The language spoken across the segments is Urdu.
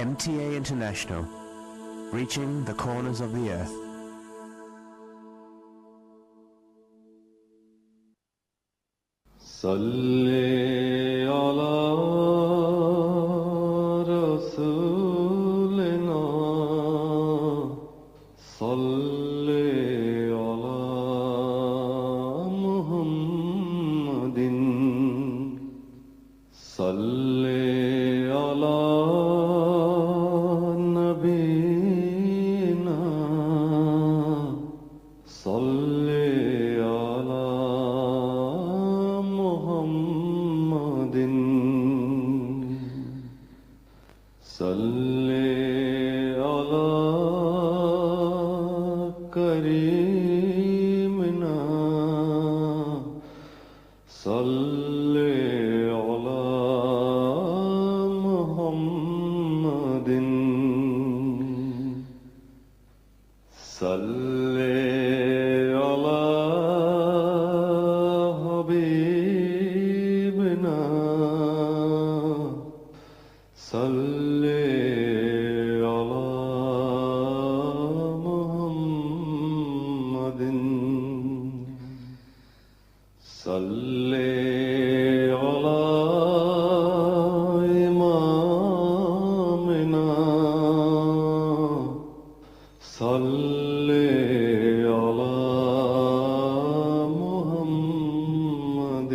MTA International, reaching the corners of the earth. صلی علی رسولنا صلی علی محمد صلی علی نبینا صلی علی محمد صلی علی کریمنا صلی علی محمد صلی علی حبیبنا صلی علی محمد صلی علی امامنا صلی علی محمد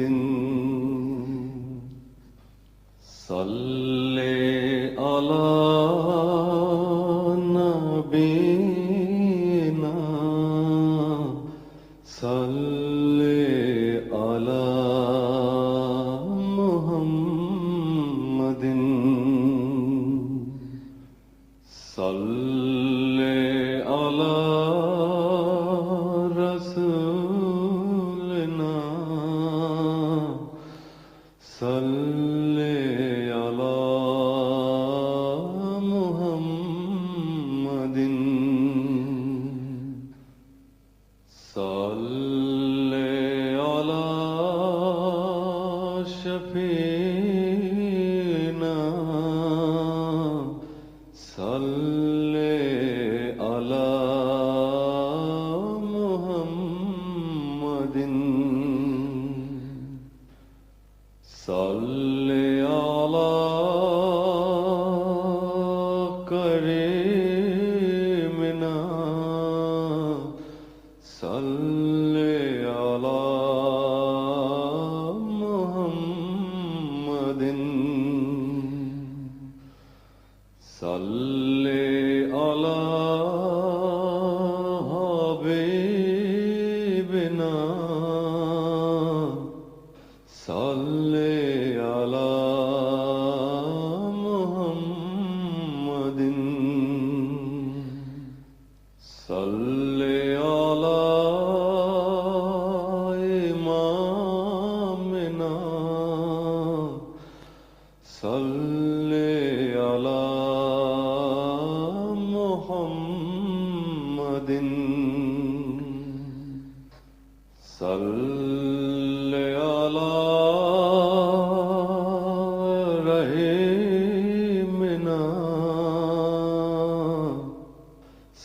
صلی علی نبینا صلی علی محمد صلی علی رسولنا صلی علی محمد صلی علی شفیعنا صلی علی محمد صلی علی کریمنا صلی علی محمد صلی علی حبیبنا صلی علی محمد صلی علی امامنا صلی علی محمد صلی علی رحیمنا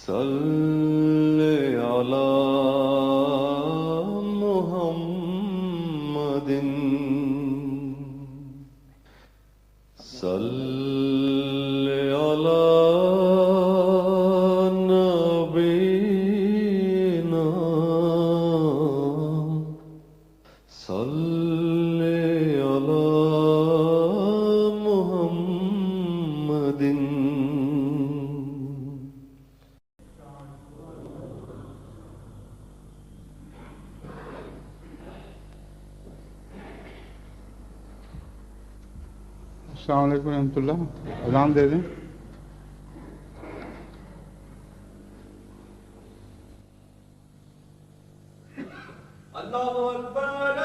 صلی علی محمد صلی علی نبینا صلی علی محمد السلام علیکم ورحمۃ اللہ. اذان دے دیں. اللہ اکبر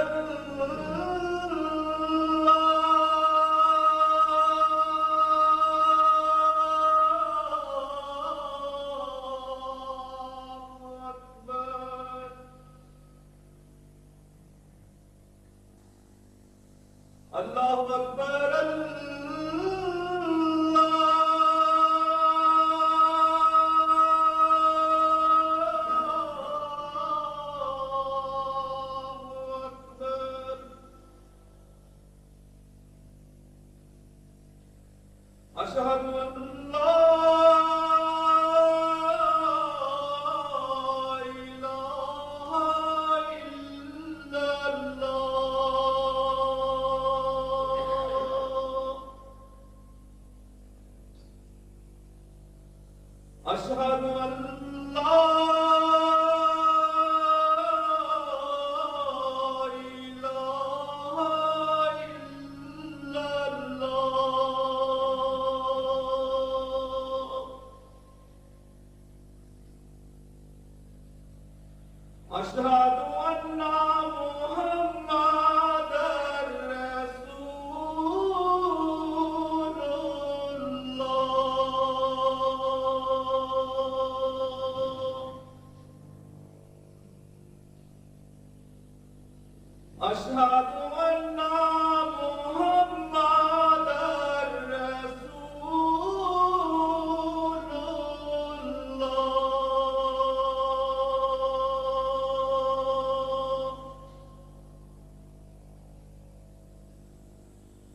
اللہ اکبر اللہ أشهد أن محمدا رسول الله. أشهد أن محمدا رسول الله.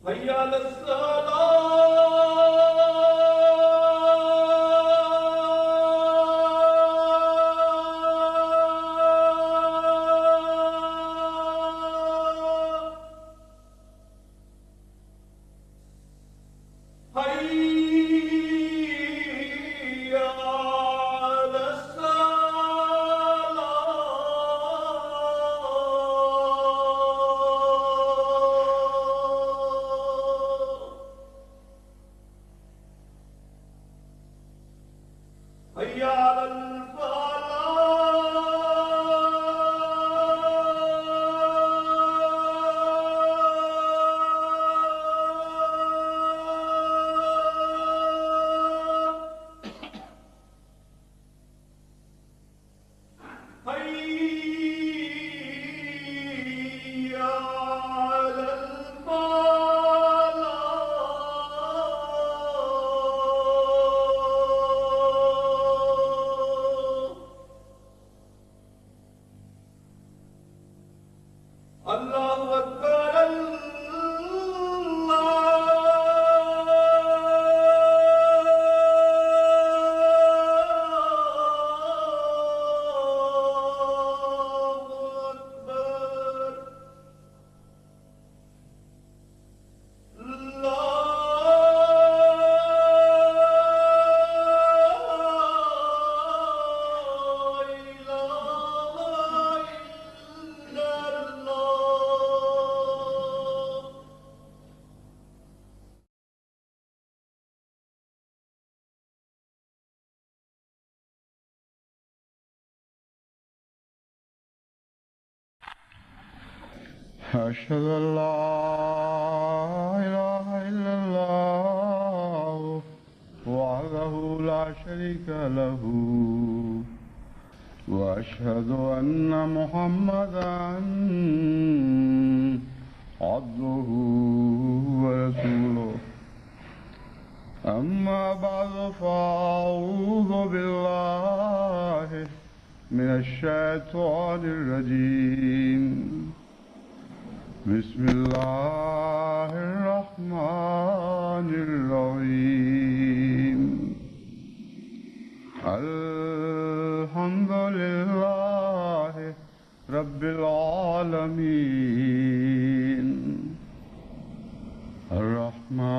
حي على الصلاة. حي على الصلاة. حي على الفلاح. حي على الفلاح. الله أكبر الله أكبر. لا إله إلا الله. أشهد أن لا إله إلا الله وحده لا شريك له وأشهد أن محمدا عبده ورسوله. أما بعد فأعوذ بالله من الشيطان الرجيم. بسم الله الرحمن الرحيم. الحمد لله رب العالمين. الرحمن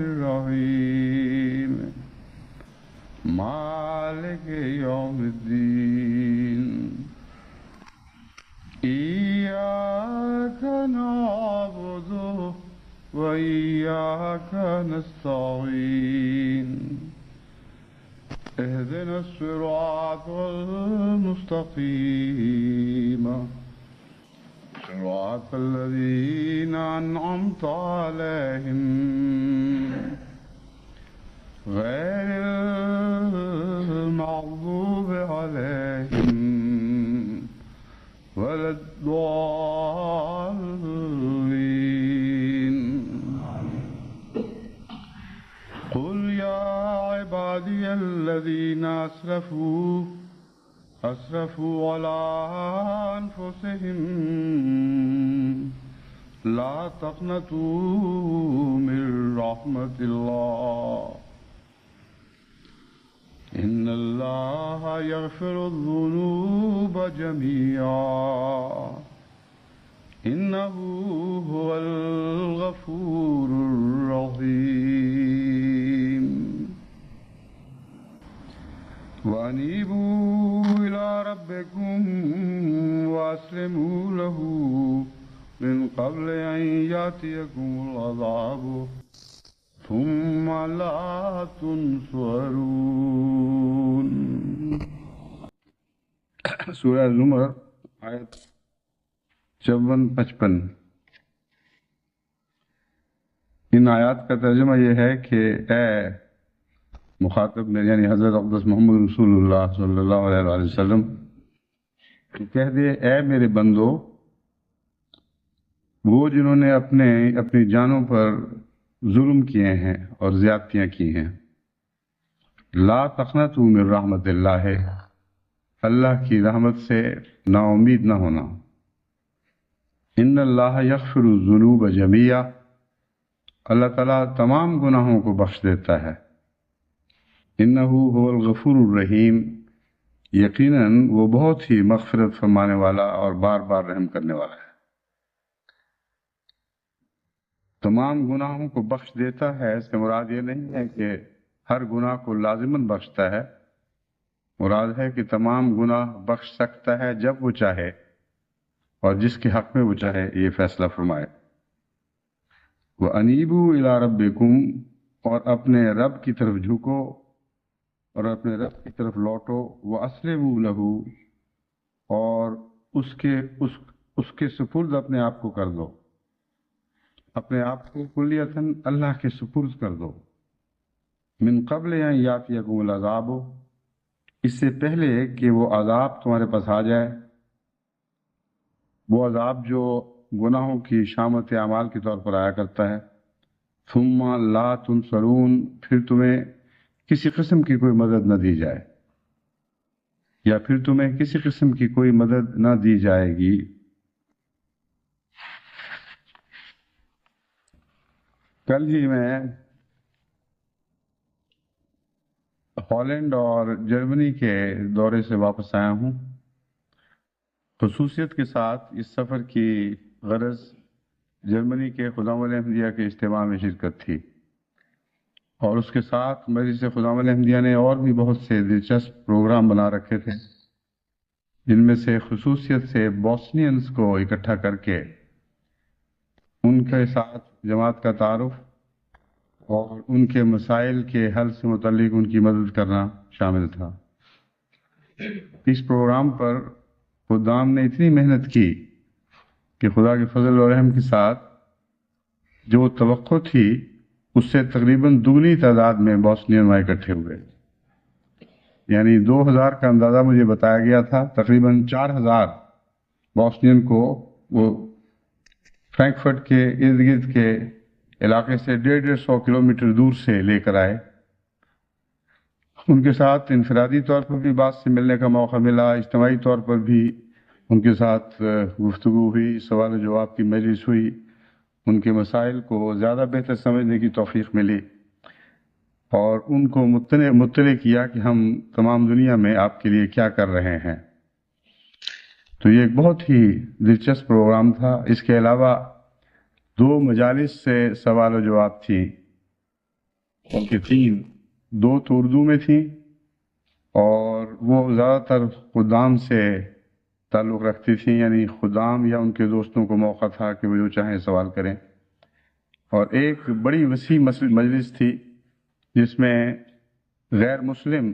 الرحيم. مالك يوم الدين. إياك نعبد وإياك نستعين. اهدنا الصراط المستقيم صراط الذين أنعمت عليهم غير المغضوب عليهم ولا الضالين. قل يا عبادي الذين أسرفوا على أنفسهم لا تقنطوا من رحمة الله إن الله يغفر الذنوب جميعا إنه هو الغفور الرحيم. وأنيبوا إلى ربكم وأسلموا له من قبل أن يأتيكم العذاب ثم لا تنصرون. سورہ زمر آیت 54-55. ان آیات کا ترجمہ یہ ہے کہ اے مخاطب میں یعنی حضرت اقدس محمد رسول اللہ صلی اللہ علیہ وآلہ وسلم کہہ دے اے میرے بندو، وہ جنہوں نے اپنی جانوں پر ظلم کیے ہیں اور زیادتیاں کی ہیں، لا تقنطوا من رحمت اللہ، اللہ کی رحمت سے نا امید نہ ہونا. ان اللہ یغفر الذنوب جميعا، اللہ تعالیٰ تمام گناہوں کو بخش دیتا ہے. انہ هو الغفور الرحیم، یقیناً وہ بہت ہی مغفرت فرمانے والا اور بار بار رحم کرنے والا ہے. تمام گناہوں کو بخش دیتا ہے اس سے مراد یہ نہیں ہے کہ ہر گناہ کو لازماً بخشتا ہے، مراد ہے کہ تمام گناہ بخش سکتا ہے جب وہ چاہے اور جس کے حق میں وہ چاہے یہ فیصلہ فرمائے. وَأَنِيبُوا إِلَىٰ رَبِّكُمْ، اور اپنے رب کی طرف جھکو اور اپنے رب کی طرف لوٹو. وَأَسْلِمُوا لَهُ، اور اس کے سپرد اپنے آپ کو کر دو، اپنے آپ کو کلیتاً اللہ کے سپرد کر دو. من قبل ان یاتیکم العذاب، اس سے پہلے کہ وہ عذاب تمہارے پاس آ جائے، وہ عذاب جو گناہوں کی شامت اعمال کے طور پر آیا کرتا ہے. ثم لا تنصرون، پھر تمہیں کسی قسم کی کوئی مدد نہ دی جائے، یا پھر تمہیں کسی قسم کی کوئی مدد نہ دی جائے گی. کل ہی میں ہالینڈ اور جرمنی کے دورے سے واپس آیا ہوں. خصوصیت کے ساتھ اس سفر کی غرض جرمنی کے خدام الاحمدیہ کے اجتماع میں شرکت تھی، اور اس کے ساتھ مجلس خدام الاحمدیہ نے اور بھی بہت سے دلچسپ پروگرام بنا رکھے تھے، جن میں سے خصوصیت سے بوسنینز کو اکٹھا کر کے ان کے ساتھ جماعت کا تعارف اور ان کے مسائل کے حل سے متعلق ان کی مدد کرنا شامل تھا. اس پروگرام پر خدام نے اتنی محنت کی کہ خدا کے فضل و رحم کے ساتھ جو توقع تھی اس سے تقریباً دگنی تعداد میں بوسنین وہاں اکٹھے ہوئے. یعنی 2000 کا اندازہ مجھے بتایا گیا تھا، تقریباً 4000 بوسنین کو وہ فرینکفرٹ کے ارد گرد کے علاقے سے 150 کلومیٹر دور سے لے کر آئے. ان کے ساتھ انفرادی طور پر بھی بات سے ملنے کا موقع ملا، اجتماعی طور پر بھی ان کے ساتھ گفتگو ہوئی، سوال و جواب کی مجلس ہوئی، ان کے مسائل کو زیادہ بہتر سمجھنے کی توفیق ملی، اور ان کو مطلع کیا کہ ہم تمام دنیا میں آپ کے لیے کیا کر رہے ہیں. تو یہ ایک بہت ہی دلچسپ پروگرام تھا. اس کے علاوہ 2 مجالس سے سوال و جواب تھی، بلکہ 3، 2 تو اردو میں تھیں اور وہ زیادہ تر خدام سے تعلق رکھتی تھیں، یعنی خدام یا ان کے دوستوں کو موقع تھا کہ وہ جو چاہیں سوال کریں. اور ایک بڑی وسیع مجلس تھی جس میں غیر مسلم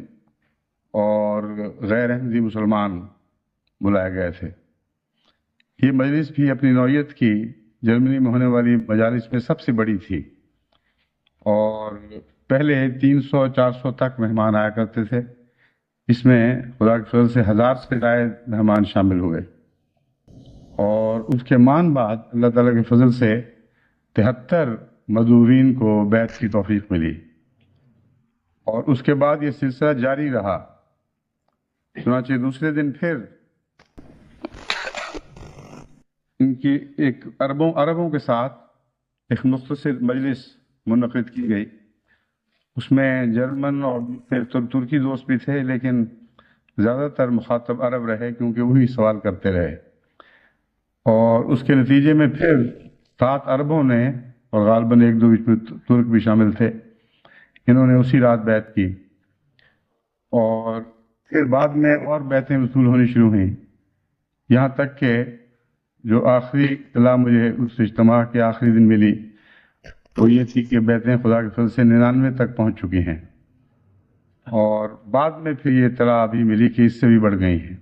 اور غیر احمدی مسلمان بلائے گئے تھے. یہ مجلس بھی اپنی نوعیت کی جرمنی میں ہونے والی مجالس میں سب سے بڑی تھی، اور پہلے 300-400 تک مہمان آیا کرتے تھے. اس میں خدا کے فضل سے 1000 سے زائد مہمان شامل ہوئے، اور اس کے مان بعد اللہ تعالیٰ کے فضل سے 73 مدعوین کو بیعت کی توفیق ملی. اور اس کے بعد یہ سلسلہ جاری رہا. چنانچہ دوسرے دن پھر ان کی ایک عربوں کے ساتھ ایک مختصر مجلس منعقد کی گئی. اس میں جرمن اور ترکی دوست بھی تھے، لیکن زیادہ تر مخاطب عرب رہے کیونکہ وہی سوال کرتے رہے. اور اس کے نتیجے میں پھر 7 عربوں نے، اور غالباً 1-2 بیچ میں ترک بھی شامل تھے، انہوں نے اسی رات بیعت کی. اور پھر بعد میں اور بیعتیں وصول ہونی شروع ہوئیں، یہاں تک کہ جو آخری اطلاع مجھے اس اجتماع کے آخری دن ملی وہ یہ تھی کہ بیعتیں خدا کے فضل سے 99 تک پہنچ چکی ہیں. اور بعد میں پھر یہ اطلاع بھی ملی کہ اس سے بھی بڑھ گئی ہیں.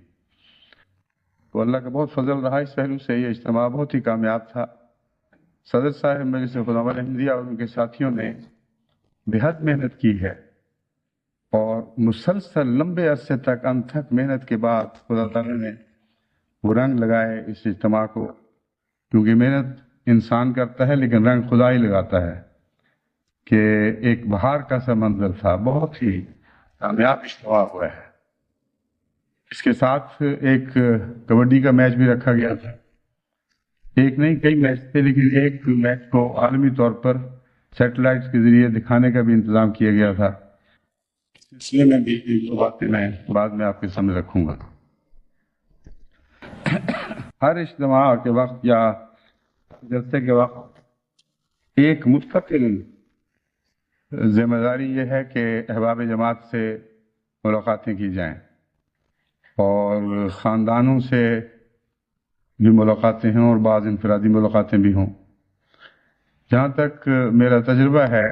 تو اللہ کا بہت فضل رہا اس پہلو سے، یہ اجتماع بہت ہی کامیاب تھا۔ صدر صاحب مجلس خدامت احمدیہ اور ان کے ساتھیوں نے بہت محنت کی ہے، اور مسلسل لمبے عرصے تک انتھک محنت کے بعد خدا تعالیٰ نے وہ رنگ لگائے اس اجتماع کو، کیونکہ محنت انسان کرتا ہے لیکن رنگ خدا ہی لگاتا ہے، کہ ایک بہار کا سا منظر تھا، بہت ہی کامیاب اجتماع ہوا ہے۔ اس کے ساتھ ایک کبڈی کا میچ بھی رکھا گیا تھا، ایک نہیں کئی میچ تھے، لیکن ایک میچ کو عالمی طور پر سیٹلائٹس کے ذریعے دکھانے کا بھی انتظام کیا گیا تھا۔ اس لیے میں بھی دو باتیں میں بعد میں آپ کے سامنے رکھوں گا۔ ہر اجتماع کے وقت یا جلسے کے وقت ایک مستقل ذمہ داری یہ ہے کہ احباب جماعت سے ملاقاتیں کی جائیں، اور خاندانوں سے بھی ملاقاتیں ہوں، اور بعض انفرادی ملاقاتیں بھی ہوں۔ جہاں تک میرا تجربہ ہے،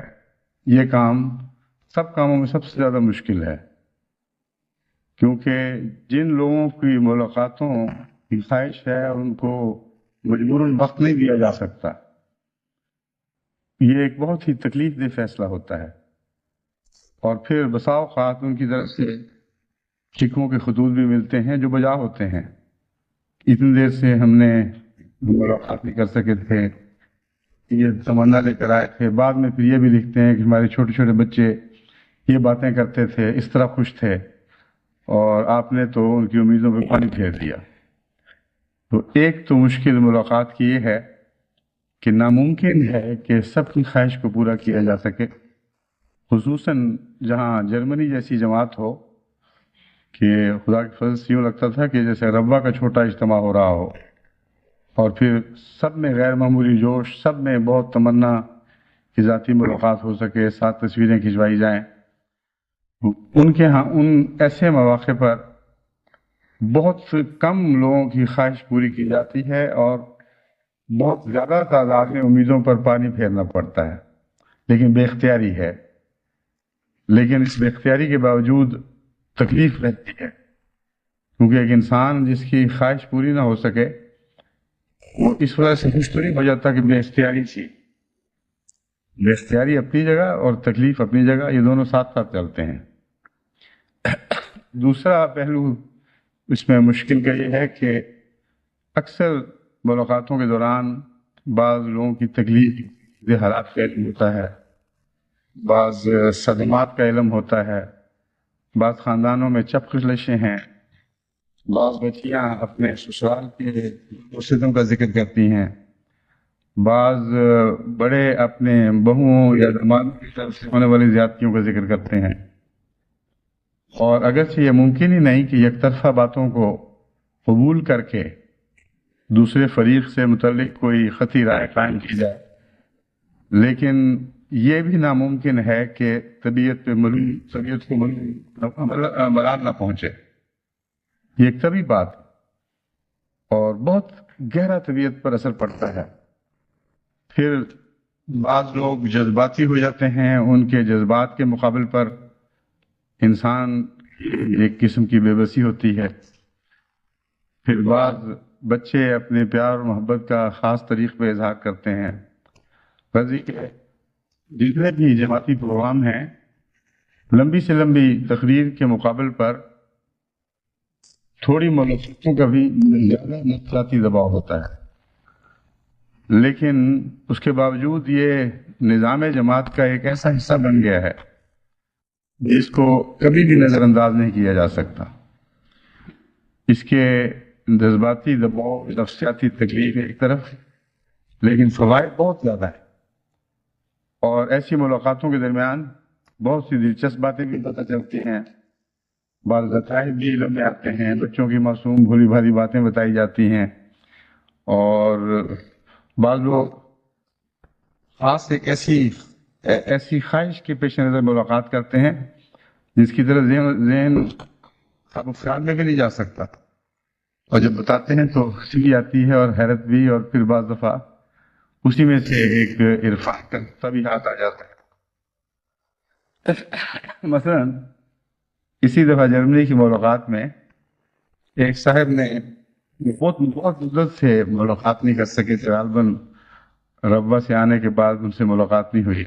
یہ کام سب کاموں میں سب سے زیادہ مشکل ہے، کیونکہ جن لوگوں کی ملاقاتوں کی خواہش ہے ان کو مجبوراً وقت نہیں دیا جا سکتا، یہ ایک بہت ہی تکلیف دہ فیصلہ ہوتا ہے، اور پھر بسا اوقات ان کی طرف سے شکووں کے خطوط بھی ملتے ہیں جو بجا ہوتے ہیں۔ اتنی دیر سے ہم نے ملاقات نہیں کر سکے تھے، یہ تمنا لے کر آئے تھے، بعد میں پھر یہ بھی لکھتے ہیں کہ ہمارے چھوٹے چھوٹے بچے یہ باتیں کرتے تھے، اس طرح خوش تھے، اور آپ نے تو ان کی امیدوں پہ پانی پھیر دیا۔ تو ایک تو مشکل ملاقات کی یہ ہے کہ ناممکن ہے کہ سب کی خواہش کو پورا کیا جا سکے، خصوصاً جہاں جرمنی جیسی جماعت ہو، کہ خدا کے فضل سے یوں لگتا تھا کہ جیسے ربا کا چھوٹا اجتماع ہو رہا ہو، اور پھر سب میں غیر معمولی جوش، سب میں بہت تمنا کہ ذاتی ملاقات ہو سکے، ساتھ تصویریں کھنچوائی جائیں۔ ان کے ہاں ان ایسے مواقع پر بہت کم لوگوں کی خواہش پوری کی جاتی ہے، اور بہت زیادہ تعداد میں امیدوں پر پانی پھیرنا پڑتا ہے، لیکن بے اختیاری ہے۔ لیکن اس بے اختیاری کے باوجود تکلیف رہتی ہے، کیونکہ ایک انسان جس کی خواہش پوری نہ ہو سکے وہ اس وجہ سے خوش تو نہیں ہو جاتا کہ بے اختیاری تھی۔ بے اختیاری اپنی جگہ اور تکلیف اپنی جگہ، یہ دونوں ساتھ ساتھ چلتے ہیں۔ دوسرا پہلو اس میں مشکل کا یہ ہے کہ اکثر ملاقاتوں کے دوران بعض لوگوں کی تکلیف دہ حالات کا علم ہوتا ہے، بعض صدمات کا علم ہوتا ہے، بعض خاندانوں میں چپ خشلشیں ہیں، بعض بچیاں اپنے سسرال کے ستم کا ذکر کرتی ہیں، بعض بڑے اپنے بہوؤں یا دامادوں کی طرف سے ہونے والی زیادتیوں کا ذکر کرتے ہیں، اور اگرچہ یہ ممکن ہی نہیں کہ یک طرفہ باتوں کو قبول کر کے دوسرے فریق سے متعلق کوئی خطی رائے قائم کی جائے، لیکن یہ بھی ناممکن ہے کہ طبیعت کو ملال نہ پہنچے۔ یہ ایک طبی بات اور بہت گہرا طبیعت پر اثر پڑتا ہے۔ پھر بعض لوگ جذباتی ہو جاتے ہیں، ان کے جذبات کے مقابل پر انسان ایک قسم کی بے بسی ہوتی ہے۔ پھر بعض بچے اپنے پیار اور محبت کا خاص طریق پہ اظہار کرتے ہیں۔ غرضی کہ جتنے بھی جماعتی پروگرام ہیں، لمبی سے لمبی تقریر کے مقابل پر تھوڑی ملاقاتوں کا بھی زیادہ نفسیاتی دباؤ ہوتا ہے، لیکن اس کے باوجود یہ نظام جماعت کا ایک ایسا حصہ بن گیا ہے جس کو کبھی بھی نظر انداز نہیں کیا جا سکتا۔ اس کے جذباتی دباؤ، نفسیاتی تکلیف ایک طرف، لیکن فوائد بہت زیادہ ہیں، اور ایسی ملاقاتوں کے درمیان بہت سی دلچسپ باتیں بھی پتہ چلتی ہیں، بعض ذرائع بھی علم میں آتے ہیں، بچوں کی معصوم بھولی بھالی باتیں بتائی جاتی ہیں، اور بعض لوگ خاص ایک ایسی خواہش کے پیش نظر ملاقات کرتے ہیں جس کی طرف ذہن اب خیال میں بھی نہیں جا سکتا، اور جب بتاتے ہیں تو ہنسی بھی آتی ہے اور حیرت بھی، اور پھر بعض دفعہ اسی میں سے ایک عرفان کا بھی ہاتھ آ جاتا ہے۔ مثلا اسی دفعہ جرمنی کی ملاقات میں ایک صاحب نے بہت مدت سے ملاقات نہیں کر سکے تھے، غالباً ربوہ سے آنے کے بعد ان سے ملاقات نہیں ہوئی.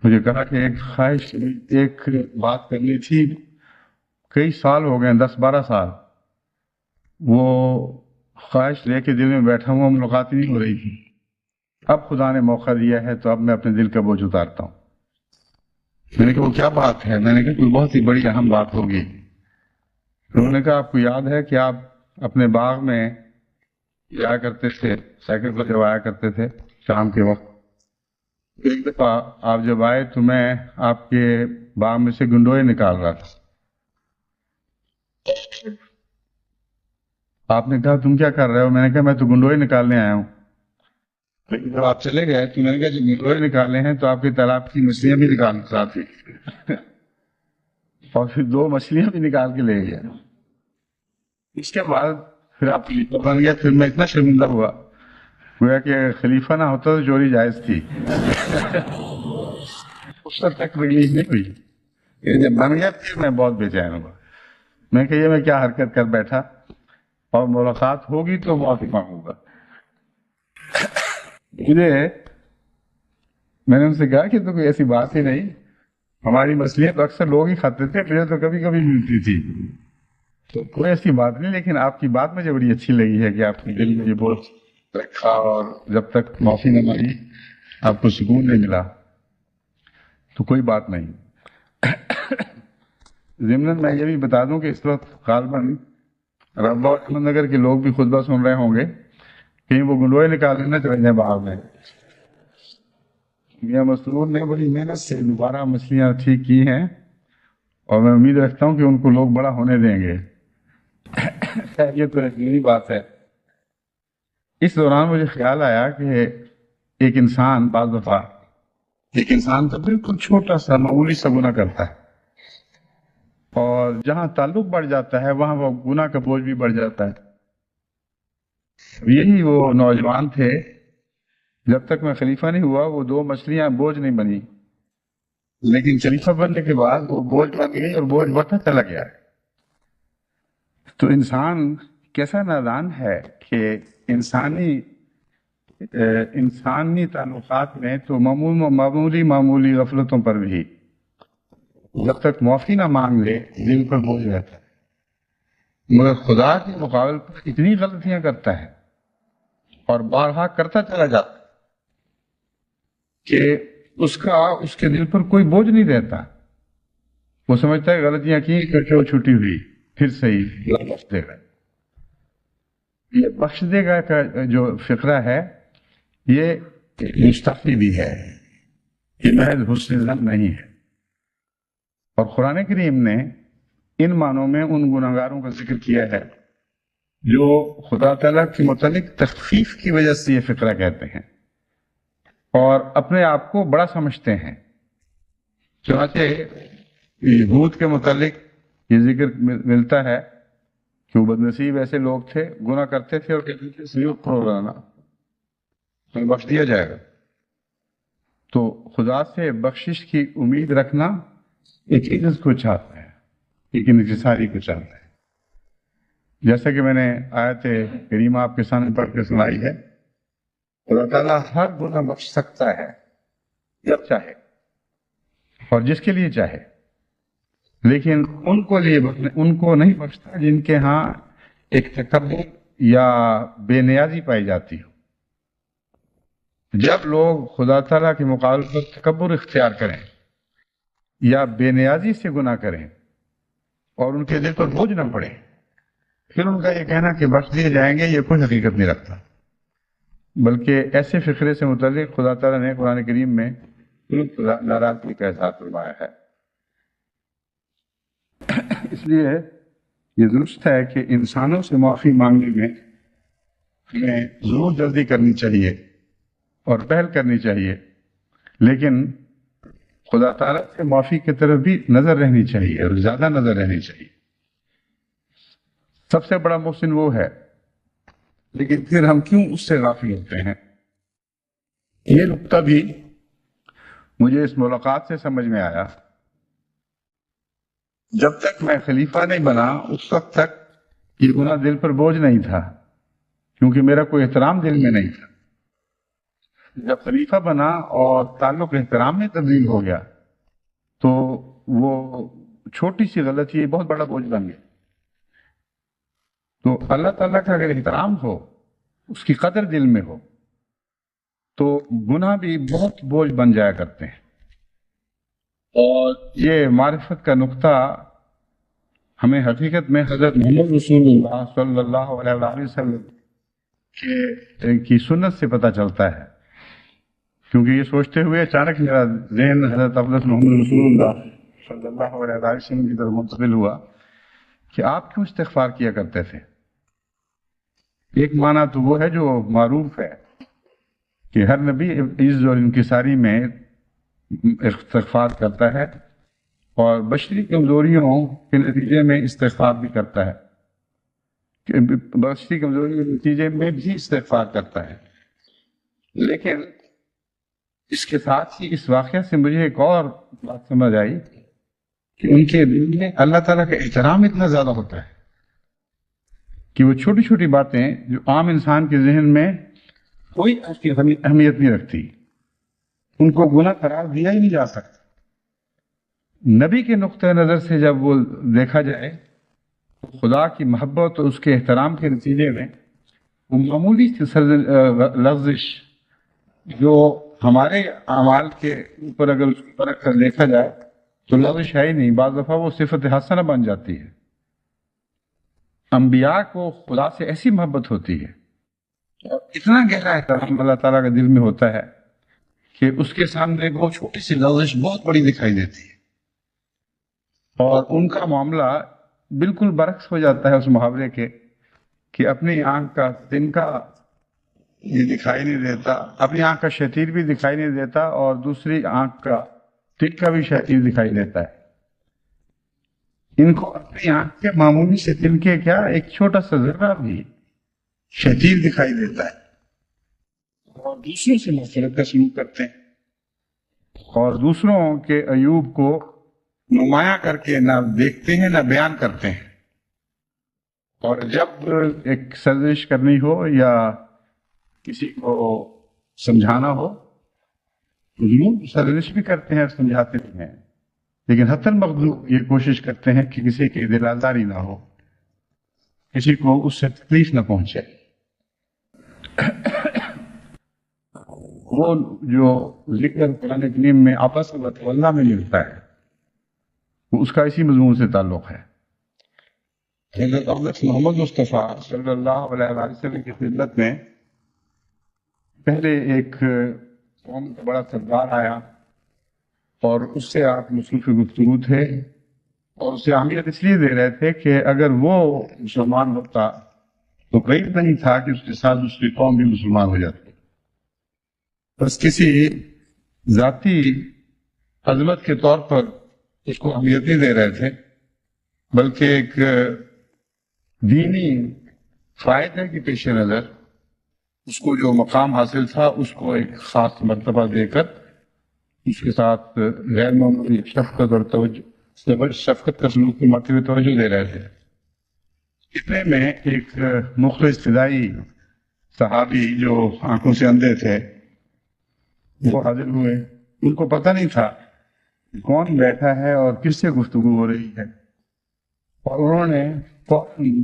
مجھے کہا کہ ایک خواہش، ایک بات کرنی تھی، کئی سال ہو گئے، 10-12 سال وہ خواہش لے کے دل میں بیٹھا ہوں، ملاقات نہیں ہو رہی تھی. اب خدا نے موقع دیا ہے تو اب میں اپنے دل کا بوجھ اتارتا ہوں. میں نے کہا وہ کیا بات ہے؟ میں نے کہا کوئی بہت ہی بڑی اہم بات ہوگی. انہوں نے کہا آپ کو یاد ہے کہ آپ اپنے باغ میں جایا کرتے تھے، سائیکل پر جب آیا کرتے تھے شام کے وقت، ایک دفعہ آپ جب آئے تو میں آپ کے باغ میں سے گنڈوئے نکال رہا تھا. آپ نے کہا تم کیا کر رہے ہو؟ میں نے کہا میں تو گنڈوئے نکالنے آیا ہوں. لیکن جب آپ چلے گئے تو میں نے کہا جب گنڈوئے نکالنے ہیں تو آپ کے تالاب کی مچھلیاں بھی نکال ساتھ ہی اور پھر 2 مچھلیاں بھی نکال کے لے گیا. اس کے بعد پھر آپ خلیفہ بن گیا. پھر میں اتنا شرمندہ ہوا، گویا کہ خلیفہ نہ ہوتا تو چوری جائز تھی. اس وقت تک ریلیز نہیں ہوئی. جب بن گیا پھر میں بہت بے چین ہوا. میں کہ یہ میں کیا حرکت کر بیٹھا، اور ملاقات ہوگی تو معافی مانگوں گا. میں نے ان سے کہا کہ تو کوئی ایسی بات ہی نہیں، ہماری مچھلیاں تو اکثر لوگ ہی کھاتے تھے، مجھے تو کبھی کبھی ملتی تھی، تو کوئی ایسی بات نہیں. لیکن آپ کی بات مجھے بڑی اچھی لگی ہے کہ آپ نے دل میں یہ بوجھ رکھا، اور جب تک معافی نہ مانگی آپ کو سکون نہیں ملا، تو کوئی بات نہیں. ضمن میں یہ بھی بتا دوں کہ اس وقت غالباً ربوہ اور احمد نگر کے لوگ بھی خطبہ سن رہے ہوں گے، کہیں وہ گنڈوئے نکال لینا چلے جائیں باہر میں. میاں مسرور نے بڑی محنت سے دوبارہ مچھلیاں ٹھیک کی ہیں، اور میں امید رکھتا ہوں کہ ان کو لوگ بڑا ہونے دیں گے. یہ تو یقینی بات ہے. اس دوران مجھے خیال آیا کہ ایک انسان بعض دفعہ ایک انسان تو بالکل چھوٹا سا معمولی سا گناہ کرتا ہے، اور جہاں تعلق بڑھ جاتا ہے وہاں وہ گناہ کا بوجھ بھی بڑھ جاتا ہے. یہی وہ نوجوان تھے، جب تک میں خلیفہ نہیں ہوا وہ 2 مچھلیاں بوجھ نہیں بنی، لیکن خلیفہ بننے کے بعد وہ بوجھ بن گئی اور بوجھ بڑھتا چلا گیا. تو انسان کیسا نادان ہے کہ انسانی تعلقات میں تو معمولی غفلتوں پر بھی جب تک معافی نہ مانگ لے دل پر بوجھ رہتا ہے، مگر خدا کے مقابل پر اتنی غلطیاں کرتا ہے اور بارہا کرتا چلا جاتا ہے کہ اس کے دل پر کوئی بوجھ نہیں رہتا. وہ سمجھتا ہے غلطیاں کی تو چھٹی ہوئی، پھر صحیح بخش دے گا. یہ بخش دے گا کا جو فقرہ ہے یہ مستقلی بھی ہے، یہ محض حسن ظن نہیں ہے. اور قرآن کریم نے ان معنوں میں ان گناہگاروں کا ذکر کیا ہے جو خدا تعالیٰ کے متعلق تخفیف کی وجہ سے یہ فقرہ کہتے ہیں اور اپنے آپ کو بڑا سمجھتے ہیں. چنانچہ یہود کے متعلق یہ ذکر ملتا ہے کہ وہ بدنصیب ایسے لوگ تھے، گناہ کرتے تھے اور کہتے تھے سیوت پرورانا تمہیں بخش دیا جائے گا. تو خدا سے بخشش کی امید رکھنا ایک عزت کو چاہتا ہے، ایک انکساری کو چاہتا ہے. جیسا کہ میں نے آیت کریمہ آپ کے سامنے پڑھ کے سنائی ہے، خدا تعالیٰ ہر گناہ بخش سکتا ہے جب چاہے اور جس کے لیے چاہے، لیکن ان کو نہیں بخشتا جن کے ہاں ایک تکبر یا بے نیازی پائی جاتی ہو. جب لوگ خدا تعالیٰ کے مقابلے پر تکبر اختیار کریں یا بے نیازی سے گناہ کریں اور ان کے دل پر بوجھ نہ پڑے، پھر ان کا یہ کہنا کہ بخش دیے جائیں گے یہ کوئی حقیقت نہیں رکھتا. بلکہ ایسے فقرے سے متعلق خدا تعالیٰ نے قرآن کریم میں ناراضگی کا اظہار فرمایا ہے. اس لیے یہ درست ہے کہ انسانوں سے معافی مانگنے میں ہمیں ضرور جلدی کرنی چاہیے اور پہل کرنی چاہیے، لیکن خدا تعالیٰ سے معافی کی طرف بھی نظر رہنی چاہیے اور زیادہ نظر رہنی چاہیے. سب سے بڑا محسن وہ ہے، لیکن پھر ہم کیوں اس سے غافل ہوتے ہیں؟ یہ نقطہ بھی مجھے اس ملاقات سے سمجھ میں آیا. جب تک میں خلیفہ نہیں بنا اس وقت تک یہ گناہ دل پر بوجھ نہیں تھا، کیونکہ میرا کوئی احترام دل میں نہیں تھا۔ جب خلیفہ بنا اور تعلق احترام میں تبدیل ہو گیا تو وہ چھوٹی سی غلطی بہت بڑا بوجھ بن گیا۔ تو اللہ تعالیٰ کا اگر احترام ہو، اس کی قدر دل میں ہو، تو گناہ بھی بہت بوجھ بن جایا کرتے ہیں۔ اور یہ معرفت کا نقطہ ہمیں حقیقت میں حضرت محمد رسول اللہ صلی اللہ علیہ وسلم کی سنت سے پتہ چلتا ہے، کیونکہ یہ سوچتے ہوئے اچانک میرا ذہن حضرت حضرت محمد رسول اللہ صلی اللہ علیہ وسلم کی طرف منتقل ہوا کہ آپ کیوں استغفار کیا کرتے تھے؟ ایک معنی تو وہ ہے جو معروف ہے کہ ہر نبی عز اور انکساری میں استغفار کرتا ہے، اور بشری کمزوریوں کے نتیجے میں استغفار بھی کرتا ہے، بشری کمزوریوں کے نتیجے میں بھی استغفار کرتا ہے۔ لیکن اس کے ساتھ ہی اس واقعہ سے مجھے ایک اور بات سمجھ آئی کہ ان کے دل میں اللہ تعالیٰ کا احترام اتنا زیادہ ہوتا ہے کہ وہ چھوٹی چھوٹی باتیں جو عام انسان کے ذہن میں کوئی اہمیت نہیں رکھتی، ان کو گناہ قرار دیا ہی نہیں جا سکتا۔ نبی کے نقطۂ نظر سے جب وہ دیکھا جائے تو خدا کی محبت اور اس کے احترام کے نتیجے میں وہ معمولی سی لغزش جو ہمارے اعمال کے اوپر اگر اس کو پرکھ کر دیکھا جائے تو لغزش ہے ہی نہیں، بعض دفعہ وہ صفت حسنہ بن جاتی ہے۔ انبیاء کو خدا سے ایسی محبت ہوتی ہے اور اتنا گہرا احترام اللہ تعالیٰ کا دل میں ہوتا ہے کہ اس کے سامنے وہ چھوٹی سی لغزش بہت بڑی دکھائی دیتی ہے، اور ان کا معاملہ بالکل برعکس ہو جاتا ہے اس محاورے کے کہ اپنی آنکھ کا تنکا یہ دکھائی نہیں دیتا، اپنی آنکھ کا شتیر بھی دکھائی نہیں دیتا، اور دوسری آنکھ کا تنکا بھی شتیر دکھائی دیتا ہے۔ ان کو اپنی آنکھ کے معمولی سے تنکے کیا، ایک چھوٹا سا ذرہ بھی شتیر دکھائی دیتا ہے، اور دوسروں سے مغفرت کا سلوک کرتے ہیں اور دوسروں کے عیوب کو نمایاں کر کے نہ دیکھتے ہیں نہ بیان کرتے ہیں۔ اور جب ایک سرزش کرنی ہو یا کسی کو سمجھانا ہو تو ضرور سرزش بھی کرتے ہیں، سمجھاتے بھی ہیں، لیکن حتی المقدور یہ کوشش کرتے ہیں کہ کسی کی دل آزاری نہ ہو، کسی کو اس سے تکلیف نہ پہنچے۔ وہ جو ذکر قرآن کریم میں آپس اللہ میں ملتا ہے وہ اس کا اسی مضمون سے تعلق ہے۔ حضرت محمد مصطفیٰ صلی اللہ علیہ وسلم کی خدمت میں پہلے ایک قوم کا بڑا سردار آیا اور اس سے آپ مصروف گفتگو تھے، اور اسے اہمیت اس لیے دے رہے تھے کہ اگر وہ مسلمان ہوتا تو بعید نہیں تھا کہ اس کے ساتھ دوسری قوم بھی مسلمان ہو جاتی۔ بس کسی ذاتی عظمت کے طور پر اس کو اہمیت نہیں دے رہے تھے، بلکہ ایک دینی فائدے کے پیش نظر اس کو جو مقام حاصل تھا اس کو ایک خاص مرتبہ دے کر اس کے ساتھ غیر معمولی شفقت اور توجہ، شفقت کا سلوک کے مرتبے توجہ دے رہے تھے۔ اتنے میں ایک مخلص فدائی صحابی جو آنکھوں سے اندھے تھے وہ حاضر ہوئے۔ ان کو پتہ نہیں تھا کون بیٹھا ہے اور کس سے گفتگو ہو رہی ہے، اور انہوں نے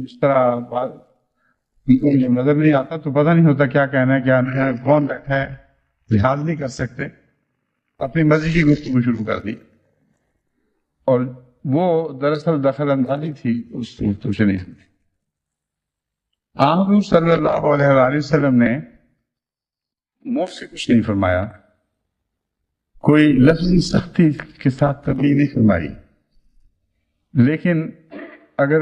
اس طرح جب نظر نہیں آتا تو پتہ نہیں ہوتا کیا کہنا ہے کیا نہیں ہے، کون بیٹھا ہے لحاظ نہیں کر سکتے، اپنی مرضی کی گفتگو شروع کر دی، اور وہ دراصل دخل اندازی تھی اس گفتگو سے نہیں سمجھی۔ حضور صلی اللہ علیہ وآلہ وسلم نے منہ سے کچھ نہیں فرمایا، کوئی لفظی سختی کے ساتھ تبلیغ نہیں فرمائی، لیکن اگر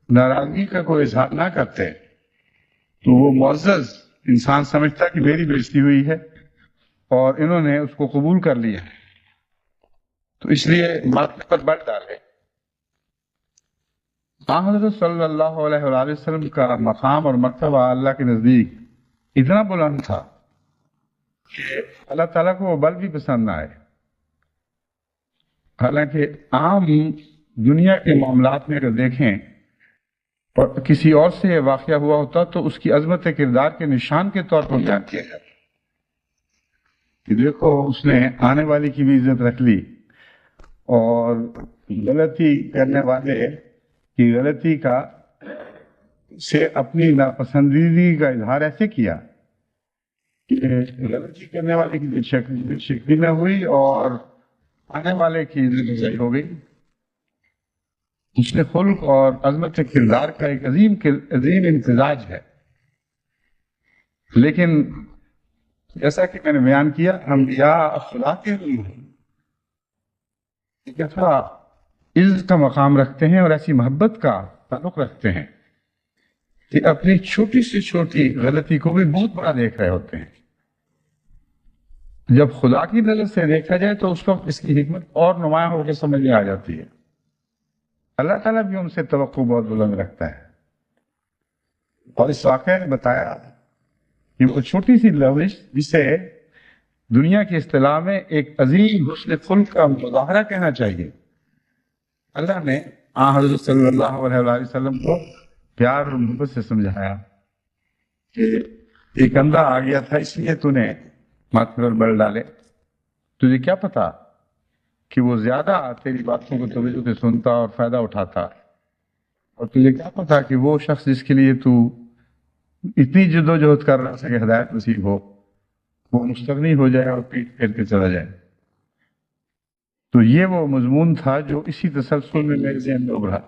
ناراضگی کا کوئی اظہار نہ کرتے تو وہ معزز انسان سمجھتا کہ میری بےزتی ہوئی ہے، اور انہوں نے اس کو قبول کر لیا، تو اس لیے ماتھے پر بٹ ڈالے۔ حضرت صلی اللہ علیہ وآلہ وسلم کا مقام اور مرتبہ اللہ کے نزدیک اتنا بلند تھا کہ اللہ تعالیٰ کو وہ بل بھی پسند نہ آئے۔ حالانکہ عام دنیا کے معاملات میں اگر دیکھیں اور کسی اور سے یہ واقعہ ہوا ہوتا تو اس کی عظمت کردار کے نشان کے طور پر بیان کیا جاتا کہ دیکھو اس نے آنے والی کی بھی عزت رکھ لی، اور غلطی کرنے والے کی غلطی کا سے اپنی ناپسندیدگی کا اظہار ایسے کیا کہ غلطی کرنے والے کی شکلی نہ ہوئی اور آنے والے کی عزت افزائی ہو گئی۔ حسن خلق اور عظمت کردار کا ایک عظیم امتزاج ہے، لیکن جیسا کہ میں نے بیان کیا، انبیاء اخلاق کے ایک ایسا عزت کا مقام رکھتے ہیں اور ایسی محبت کا تعلق رکھتے ہیں کہ اپنی چھوٹی سے چھوٹی غلطی کو بھی بہت بڑا دیکھ رہے ہوتے ہیں۔ جب خدا کی نظر سے دیکھا جائے تو اس وقت اس کی حکمت اور نمایاں ہو کے سمجھ میں آ جاتی ہے۔ اللہ تعالیٰ بھی ان سے توقع بہت بلند رکھتا ہے، اور اس واقعے نے بتایا کہ وہ چھوٹی سی لفظ جسے دنیا کی اصطلاح میں ایک عظیم حسن خلق کا مظاہرہ کہنا چاہیے، اللہ نے حضرت صلی اللہ علیہ وسلم کو پیار اور محبت سے سمجھایا کہ ایک اندھا آ گیا تھا، اس لیے تو نے ماتھے پر بل ڈالے، تجھے کیا پتا کہ وہ زیادہ تیری باتوں کو توجہ سے سنتا اور فائدہ اٹھاتا، اور تجھے کیا پتا کہ وہ شخص جس کے لیے تو اتنی جد و جہد کر رہا ہے کہ ہدایت نصیب ہو، وہ مستغنی ہو جائے اور پیٹ پھیر کے چلا جائے۔ تو یہ وہ مضمون تھا جو اسی تسلسل میں میرے ذہن میں ابھرا،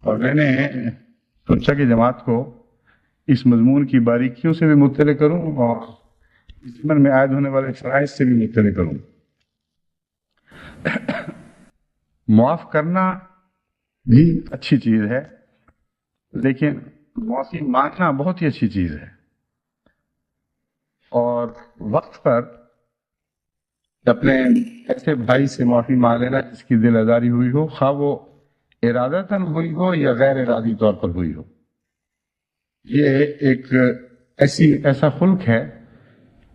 اور میں نے سوچا کہ جماعت کو اس مضمون کی باریکیوں سے بھی مطلع کروں اور اس ضمن میں عائد ہونے والے فرائض سے بھی مطلع کروں۔ معاف کرنا بھی اچھی چیز ہے، لیکن معافی مانگنا بہت ہی اچھی چیز ہے، اور وقت پر اپنے ایسے بھائی سے معافی مانگ لینا جس کی دل آزاری ہوئی ہو، خواہ وہ ارادتاً ہوئی ہو یا غیر ارادی طور پر ہوئی ہو۔ یہ ایک ایسا خلق ہے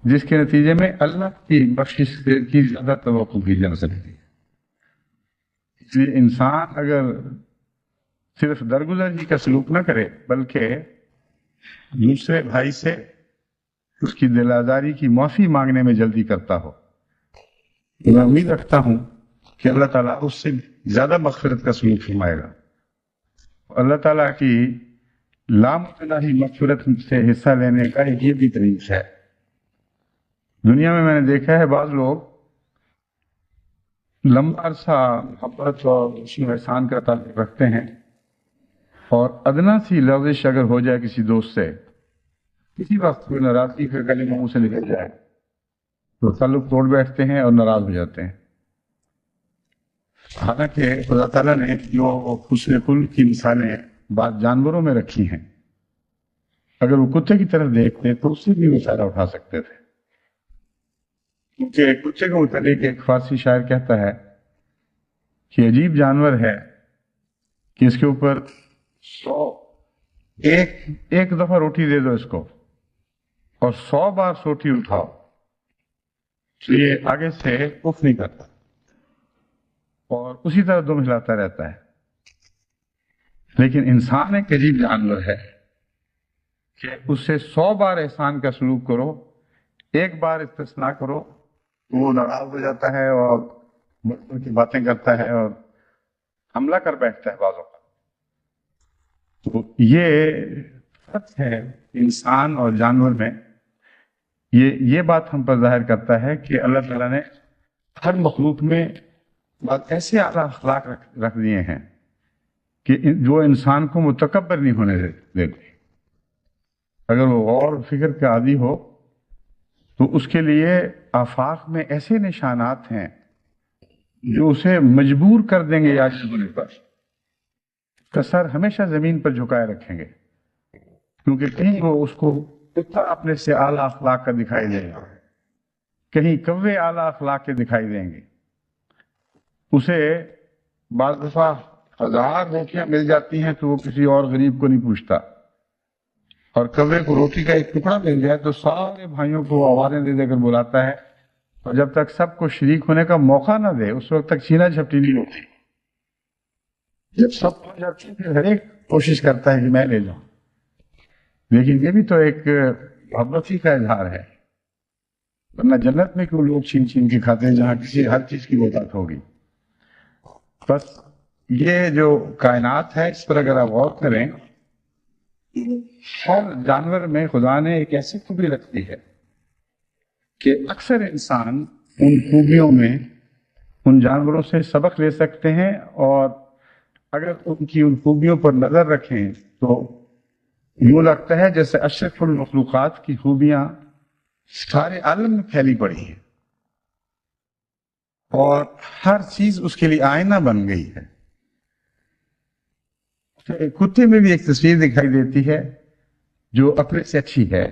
جس کے نتیجے میں اللہ کی بخشش کی زیادہ توقع کی جا سکتی ہے۔ اس لیے انسان اگر صرف درگزر ہی کا سلوک نہ کرے بلکہ دوسرے بھائی سے اس کی دل آزاری کی معافی مانگنے میں جلدی کرتا ہو، تو میں امید رکھتا ہوں کہ اللہ تعالیٰ اس سے زیادہ مغفرت کا سلوک فرمائے گا۔ اللہ تعالیٰ کی لامتناہی مغفرت سے حصہ لینے کا یہ بھی طریق ہے۔ دنیا میں نے دیکھا ہے بعض لوگ لمبا عرصہ محبت اور حسن و احسان کا تعلق رکھتے ہیں، اور ادنا سی لفظ اگر ہو جائے کسی دوست سے، کسی وقت کوئی ناراضگی کا کلمہ منہ سے نکل جائے تو تعلق توڑ بیٹھتے ہیں اور ناراض ہو جاتے ہیں۔ حالانکہ خدا تعالیٰ نے جو حسن خلق کی مثالیں بعض جانوروں میں رکھی ہیں، اگر وہ کتے کی طرف دیکھتے تو اس سے بھی وہ فائدہ اٹھا سکتے تھے، کیونکہ کتے کے متعلق ایک فارسی شاعر کہتا ہے کہ عجیب جانور ہے کہ اس کے اوپر ایک دفعہ روٹی دے دو اس کو اور 100 بار سوٹی اٹھاؤ تو یہ آگے سے اف نہیں کرتا اور اسی طرح دم ہلاتا رہتا ہے۔ لیکن انسان ایک عجیب جانور ہے کہ اس سے 100 بار احسان کا سلوک کرو، ایک بار استثناء کرو تو وہ ناراض ہو جاتا ہے اور مطلب کی باتیں کرتا ہے اور حملہ کر بیٹھتا ہے بعضوں کا۔ تو یہ فرق ہے انسان اور جانور میں۔ یہ بات ہم پر ظاہر کرتا ہے کہ اللہ تعالیٰ نے ہر مخلوق میں بات ایسے اعلیٰ اخلاق رکھ دیے ہیں کہ جو انسان کو متکبر نہیں ہونے دیتے۔ اگر وہ غور و فکر کا عادی ہو تو اس کے لیے آفاق میں ایسے نشانات ہیں جو اسے مجبور کر دیں گے عاجز ہونے پر، اس کا سر ہمیشہ زمین پر جھکائے رکھیں گے، کیونکہ کہیں وہ اس کو اپنے سے اعلیٰ اخلاق کا دکھائی دے گا، کہیں کوے اعلیٰ اخلاق کے دکھائی دیں گے۔ اسے بعض دفعہ 1000 روٹیاں مل جاتی ہیں تو وہ کسی اور غریب کو نہیں پوچھتا، اور کوے کو روٹی کا ایک ٹکڑا مل جائے تو سارے بھائیوں کو آوازیں دے دے کر بلاتا ہے، اور جب تک سب کو شریک ہونے کا موقع نہ دے اس وقت تک چھینا جھپٹی نہیں ہوتی۔ جب سب پہنچ جاتے ہیں پھر ہر ایک کوشش کرتا ہے کہ میں لے لوں. لیکن یہ بھی تو ایک محبت ہی کا اظہار ہے، ورنہ جنت میں کیوں لوگ چھین چھین کے کھاتے ہیں جہاں کسی ہر چیز کی بہتات ہوگی. بس یہ جو کائنات ہے اس پر اگر آپ غور کریں، ہر جانور میں خدا نے ایک ایسی خوبی رکھی ہے کہ اکثر انسان ان خوبیوں میں ان جانوروں سے سبق لے سکتے ہیں، اور اگر ان کی ان خوبیوں پر نظر رکھیں تو یوں لگتا ہے جیسے اشرف المخلوقات کی خوبیاں سارے عالم میں پھیلی پڑی ہیں اور ہر چیز اس کے لیے آئینہ بن گئی ہے. کتے میں بھی ایک تصویر دکھائی دیتی ہے جو اپنے سے اچھی ہے،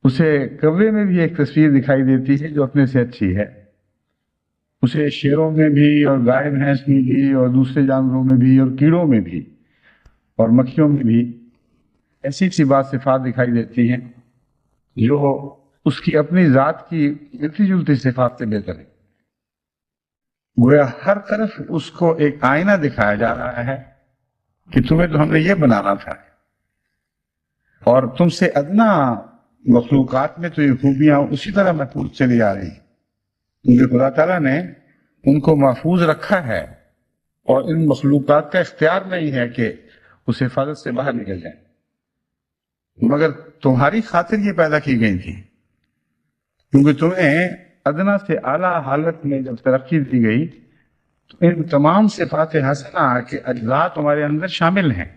اسے کوے میں بھی ایک تصویر دکھائی دیتی ہے جو اپنے سے اچھی ہے، اسے شیروں میں بھی اور گائے بھینس میں بھی اور دوسرے جانوروں میں بھی اور کیڑوں میں بھی اور مکھیوں میں بھی ایسی سی بات صفات دکھائی دیتی ہیں جو اس کی اپنی ذات کی ملتی جلتی صفات سے بہتر ہے. گویا ہر طرف اس کو ایک آئینہ دکھایا جا رہا ہے کہ تمہیں تو ہم نے یہ بنانا تھا، اور تم سے ادنا مخلوقات میں تو یہ خوبیاں اسی طرح محفوظ چلی آ رہی ہیں کیونکہ خدا تعالیٰ نے ان کو محفوظ رکھا ہے اور ان مخلوقات کا اختیار نہیں ہے کہ اس حفاظت سے باہر نکل جائیں، مگر تمہاری خاطر یہ پیدا کی گئی تھی کیونکہ تمہیں ادنا سے اعلیٰ حالت میں جب ترقی دی گئی تو ان تمام صفات حسنہ کے اجزاء تمہارے اندر شامل ہیں،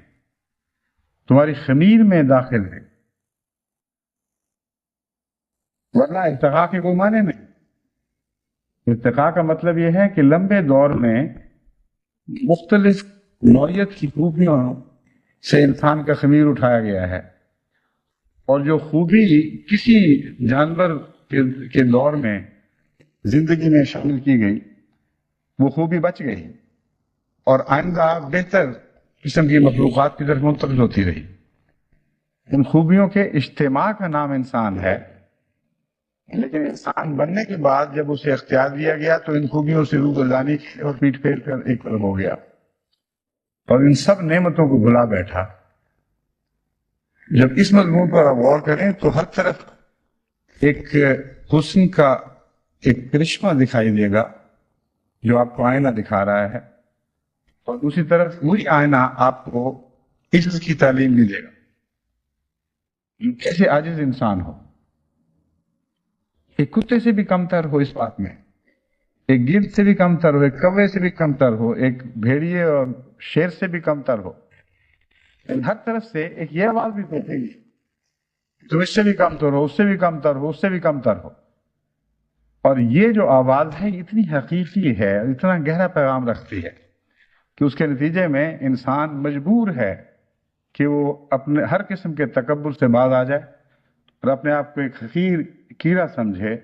تمہاری خمیر میں داخل ہیں، ورنہ ارتقاء کے کوئی معنی نہیں. ارتقاء کا مطلب یہ ہے کہ لمبے دور میں مختلف نوعیت کی خوبیوں سے انسان کا خمیر اٹھایا گیا ہے، اور جو خوبی کسی جانور کے دور میں زندگی میں شامل کی گئی وہ خوبی بچ گئی اور آئندہ بہتر قسم کی مخلوقات کی طرف منتقل ہوتی رہی. ان خوبیوں کے اجتماع کا نام انسان ہے، لیکن انسان بننے کے بعد جب اسے اختیار دیا گیا تو ان خوبیوں سے روگردانی کی اور پیٹ پھیر کر ایک طرف ہو گیا اور ان سب نعمتوں کو بھلا بیٹھا. جب اس مضمون پر آپ غور کریں تو ہر طرف ایک حسن کا ایک کرشمہ دکھائی دے گا جو آپ کو آئینہ دکھا رہا ہے، اور دوسری طرف وہی آئینہ آپ کو عجز کی تعلیم بھی دے گا، کیسے عاجز انسان ہو، ایک کتے سے بھی کمتر ہو اس بات میں، ایک گدھ سے بھی کمتر ہو، ایک کوے سے بھی کمتر ہو، ایک بھیڑیے اور شیر سے بھی کمتر ہو. ہر طرف سے ایک یہ آواز بھی پہنچے گی تم اس سے بھی کمتر ہو، اس سے بھی کمتر ہو، اس سے بھی کمتر ہو. اور یہ جو آواز ہے اتنی حقیقی ہے، اتنا گہرا پیغام رکھتی ہے کہ اس کے نتیجے میں انسان مجبور ہے کہ وہ اپنے ہر قسم کے تکبر سے باز آ جائے اور اپنے آپ کو ایک حقیر کیڑا سمجھے.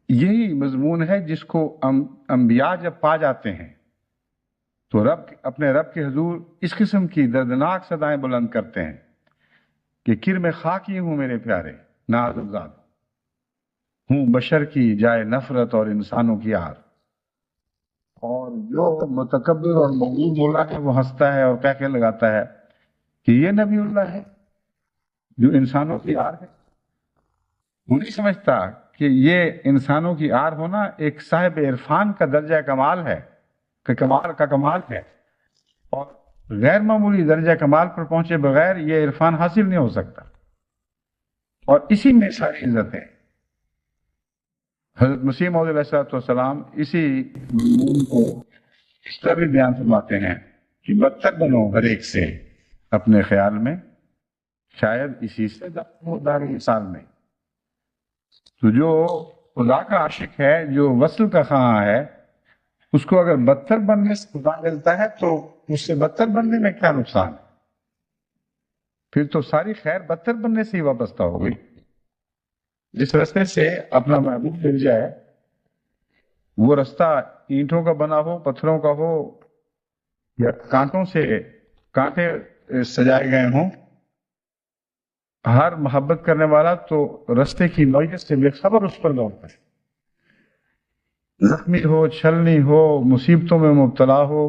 یہی مضمون ہے جس کو انبیاء جب پا جاتے ہیں تو اپنے رب کے حضور اس قسم کی دردناک صدائیں بلند کرتے ہیں کہ کر میں خاکی ہوں میرے پیارے ناززاد، ہوں بشر کی جائے نفرت اور انسانوں کی آر. اور جو متکبر اور مغرور مولا ہے وہ ہنستا ہے اور کہہ لگاتا ہے کہ یہ نبی اللہ ہے جو انسانوں کی آر ہے. وہ نہیں سمجھتا کہ یہ انسانوں کی آر ہونا ایک صاحب عرفان کا درجہ کمال ہے، کہ کمال کا کمال ہے، اور غیر معمولی درجہ کمال پر پہنچے بغیر یہ عرفان حاصل نہیں ہو سکتا. اور اسی میں ساری عزت ہے. حضرت مسیح موعود علیہ السلام اسی مضمون کو اس طرح بھی بیان فرماتے ہیں کہ بدتر بنو ہر ایک سے اپنے خیال میں، شاید اسی سے دار مثال میں. تو جو خدا کا عاشق ہے، جو وصل کا خواہاں ہے، اس کو اگر بدتر بننے سے خدا ملتا ہے تو اس سے بدتر بننے میں کیا نقصان ہے؟ پھر تو ساری خیر بدتر بننے سے ہی وابستہ ہو گئی. جس رستے سے اپنا محبوب مل جائے وہ رستہ اینٹوں کا بنا ہو، پتھروں کا ہو، یا کانٹوں سے کانٹے سجائے گئے ہوں، ہر محبت کرنے والا تو رستے کی نوعیت سے بے خبر اس پر دوڑتا ہے. زخمی ہو، چھلنی ہو، مصیبتوں میں مبتلا ہو،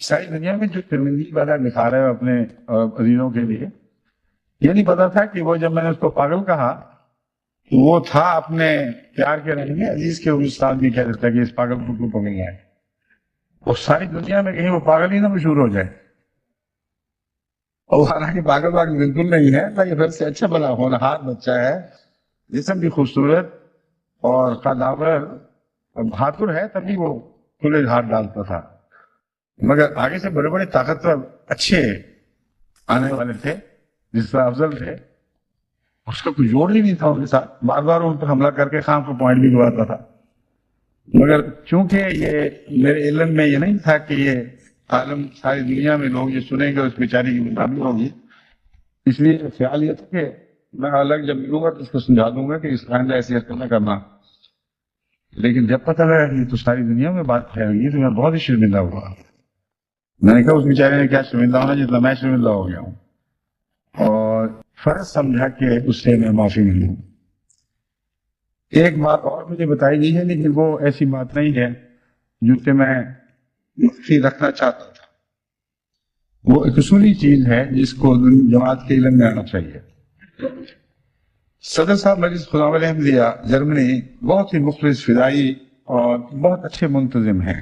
ساری دنیا میں جو شرمندگی والا دکھا رہے ہو اپنے عزیزوں کے لیے، یہ نہیں پتا تھا کہ وہ جب میں نے اس کو پاگل کہا وہ تھا اپنے پیار کے رنگ میں عزیز کے استاد بھی کہہ دیتا کہ اس پاگل کو کیوں پکڑنا ہے، اور ساری دنیا میں کہیں وہ پاگل ہی نہ مشہور ہو جائے. اور حالانکہ پاگل واگل بالکل نہیں ہے، اللہ کے فضل سے اچھا بھلا ہونہار بچہ ہے، جسم بھی خوبصورت اور قداور اور بہادر ہے، تبھی وہ کھلے ہاتھ ڈالتا تھا. مگر آگے سے بڑے بڑے طاقتور اچھے آنے والے تھے جس سے افضل تھے، اس کا کوئی جوڑ ہی نہیں تھا ان کے ساتھ، بار بار ان پر حملہ کر کے خام کو پوائنٹ بھی دلواتا تھا. مگر چونکہ یہ میرے علم میں یہ نہیں تھا کہ یہ عالم ساری دنیا میں لوگ یہ سنیں گے اس بیچاری کی مطابق ہوگی، اس لیے خیال یہ تھا کہ میں الگ جب ملوں گا تو اس کو سمجھا دوں گا کہ اس آئندہ ایسی حرکت نہ کرنا. لیکن جب پتہ لگا کہ تو ساری دنیا میں بات پھیل گئی تو میں بہت ہی شرمندہ ہوا. میں نے کہا اس بیچارے نے کیا شرمندہ ہونا جتنا میں شرمندہ ہو گیا ہوں، اور فرض سمجھا کہ اس سے میں معافی ملوں. ایک بات اور مجھے بتائی گئی ہے لیکن وہ ایسی بات نہیں ہے جو کہ میں معافی رکھنا چاہتا تھا. وہ ایک اصولی چیز ہے جس کو جماعت کے علم میں آنا چاہیے. صدر صاحب مجلس خدا ولی احمدیہ جرمنی بہت ہی مخلص فدائی اور بہت اچھے منتظم ہیں،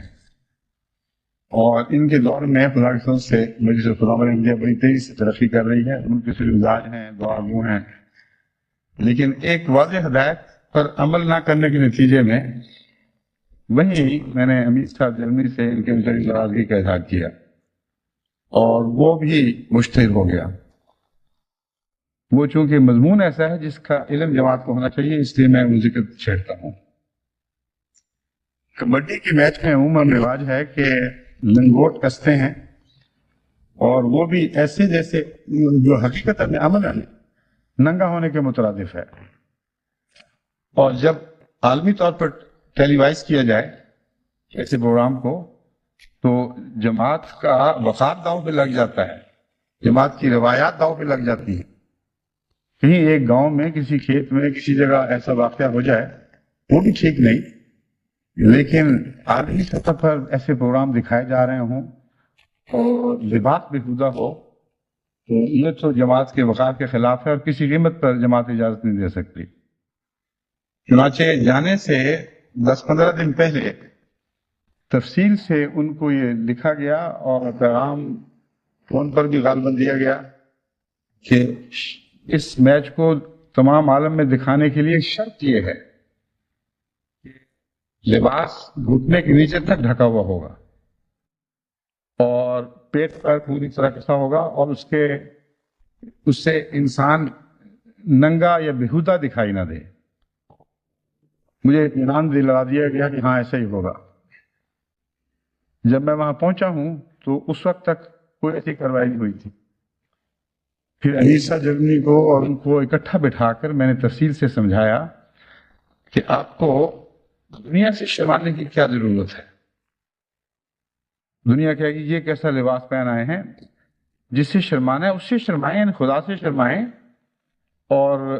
اور ان کے دور میں خدا کے فضل سے مجلس خدا ولی احمدیہ بڑی تیزی سے ترقی کر رہی ہے. ان کے صرف مزاج ہیں، دعا گو ہیں، لیکن ایک واضح ہدایت پر عمل نہ کرنے کے نتیجے میں وہی میں نے امیر صاحب جرمنی سے ان کے مجھے ناراضگی کا اظہار کیا اور وہ بھی مشتہر ہو گیا. وہ چونکہ مضمون ایسا ہے جس کا علم جماعت کو ہونا چاہیے، اس لیے میں وہ ذکر چھیڑتا ہوں. کبڈی کے میچ میں عموماً رواج ہے کہ لنگوٹ کستے ہیں، اور وہ بھی ایسے جیسے جو حقیقت میں عمل ہے ننگا ہونے کے مترادف ہے. اور جب عالمی طور پر ٹیلی وائز کیا جائے ایسے پروگرام کو تو جماعت کا وقار داؤ پہ لگ جاتا ہے، جماعت کی روایات داؤ پہ لگ جاتی ہیں. کہیں ایک گاؤں میں کسی کھیت میں کسی جگہ ایسا واقعہ ہو جائے وہ بھی ٹھیک نہیں، لیکن عالمی سطح پر ایسے پروگرام دکھائے جا رہے ہوں اور لباس بےہودہ ہو تو یہ تو جماعت کے وقار کے خلاف ہے اور کسی قیمت پر جماعت اجازت نہیں دے سکتی. چنانچہ جانے سے 10-15 دن پہلے تفصیل سے ان کو یہ لکھا گیا اور پیغام فون پر بھی غالباً دیا گیا کہ اس میچ کو تمام عالم میں دکھانے کے لیے شرط یہ ہے کہ لباس گھٹنے کے نیچے تک ڈھکا ہوا ہوگا اور پیٹ پر پوری طرح کسا ہوگا، اور اس سے انسان ننگا یا بےہودہ دکھائی نہ دے. مجھے اطمینان دلا دیا گیا کہ ہاں ایسا ہی ہوگا. جب میں وہاں پہنچا ہوں تو اس وقت تک کوئی ایسی کارروائی نہیں ہوئی تھی. پھر انیسا جرمنی کو اور ان کو اکٹھا بٹھا کر میں نے تفصیل سے سمجھایا کہ آپ کو دنیا سے شرمانے کی کیا ضرورت ہے. دنیا کہے گی یہ کیسا لباس پہن آئے ہیں، جس سے شرمانا ہے اس سے شرمائیں، یعنی خدا سے شرمائیں اور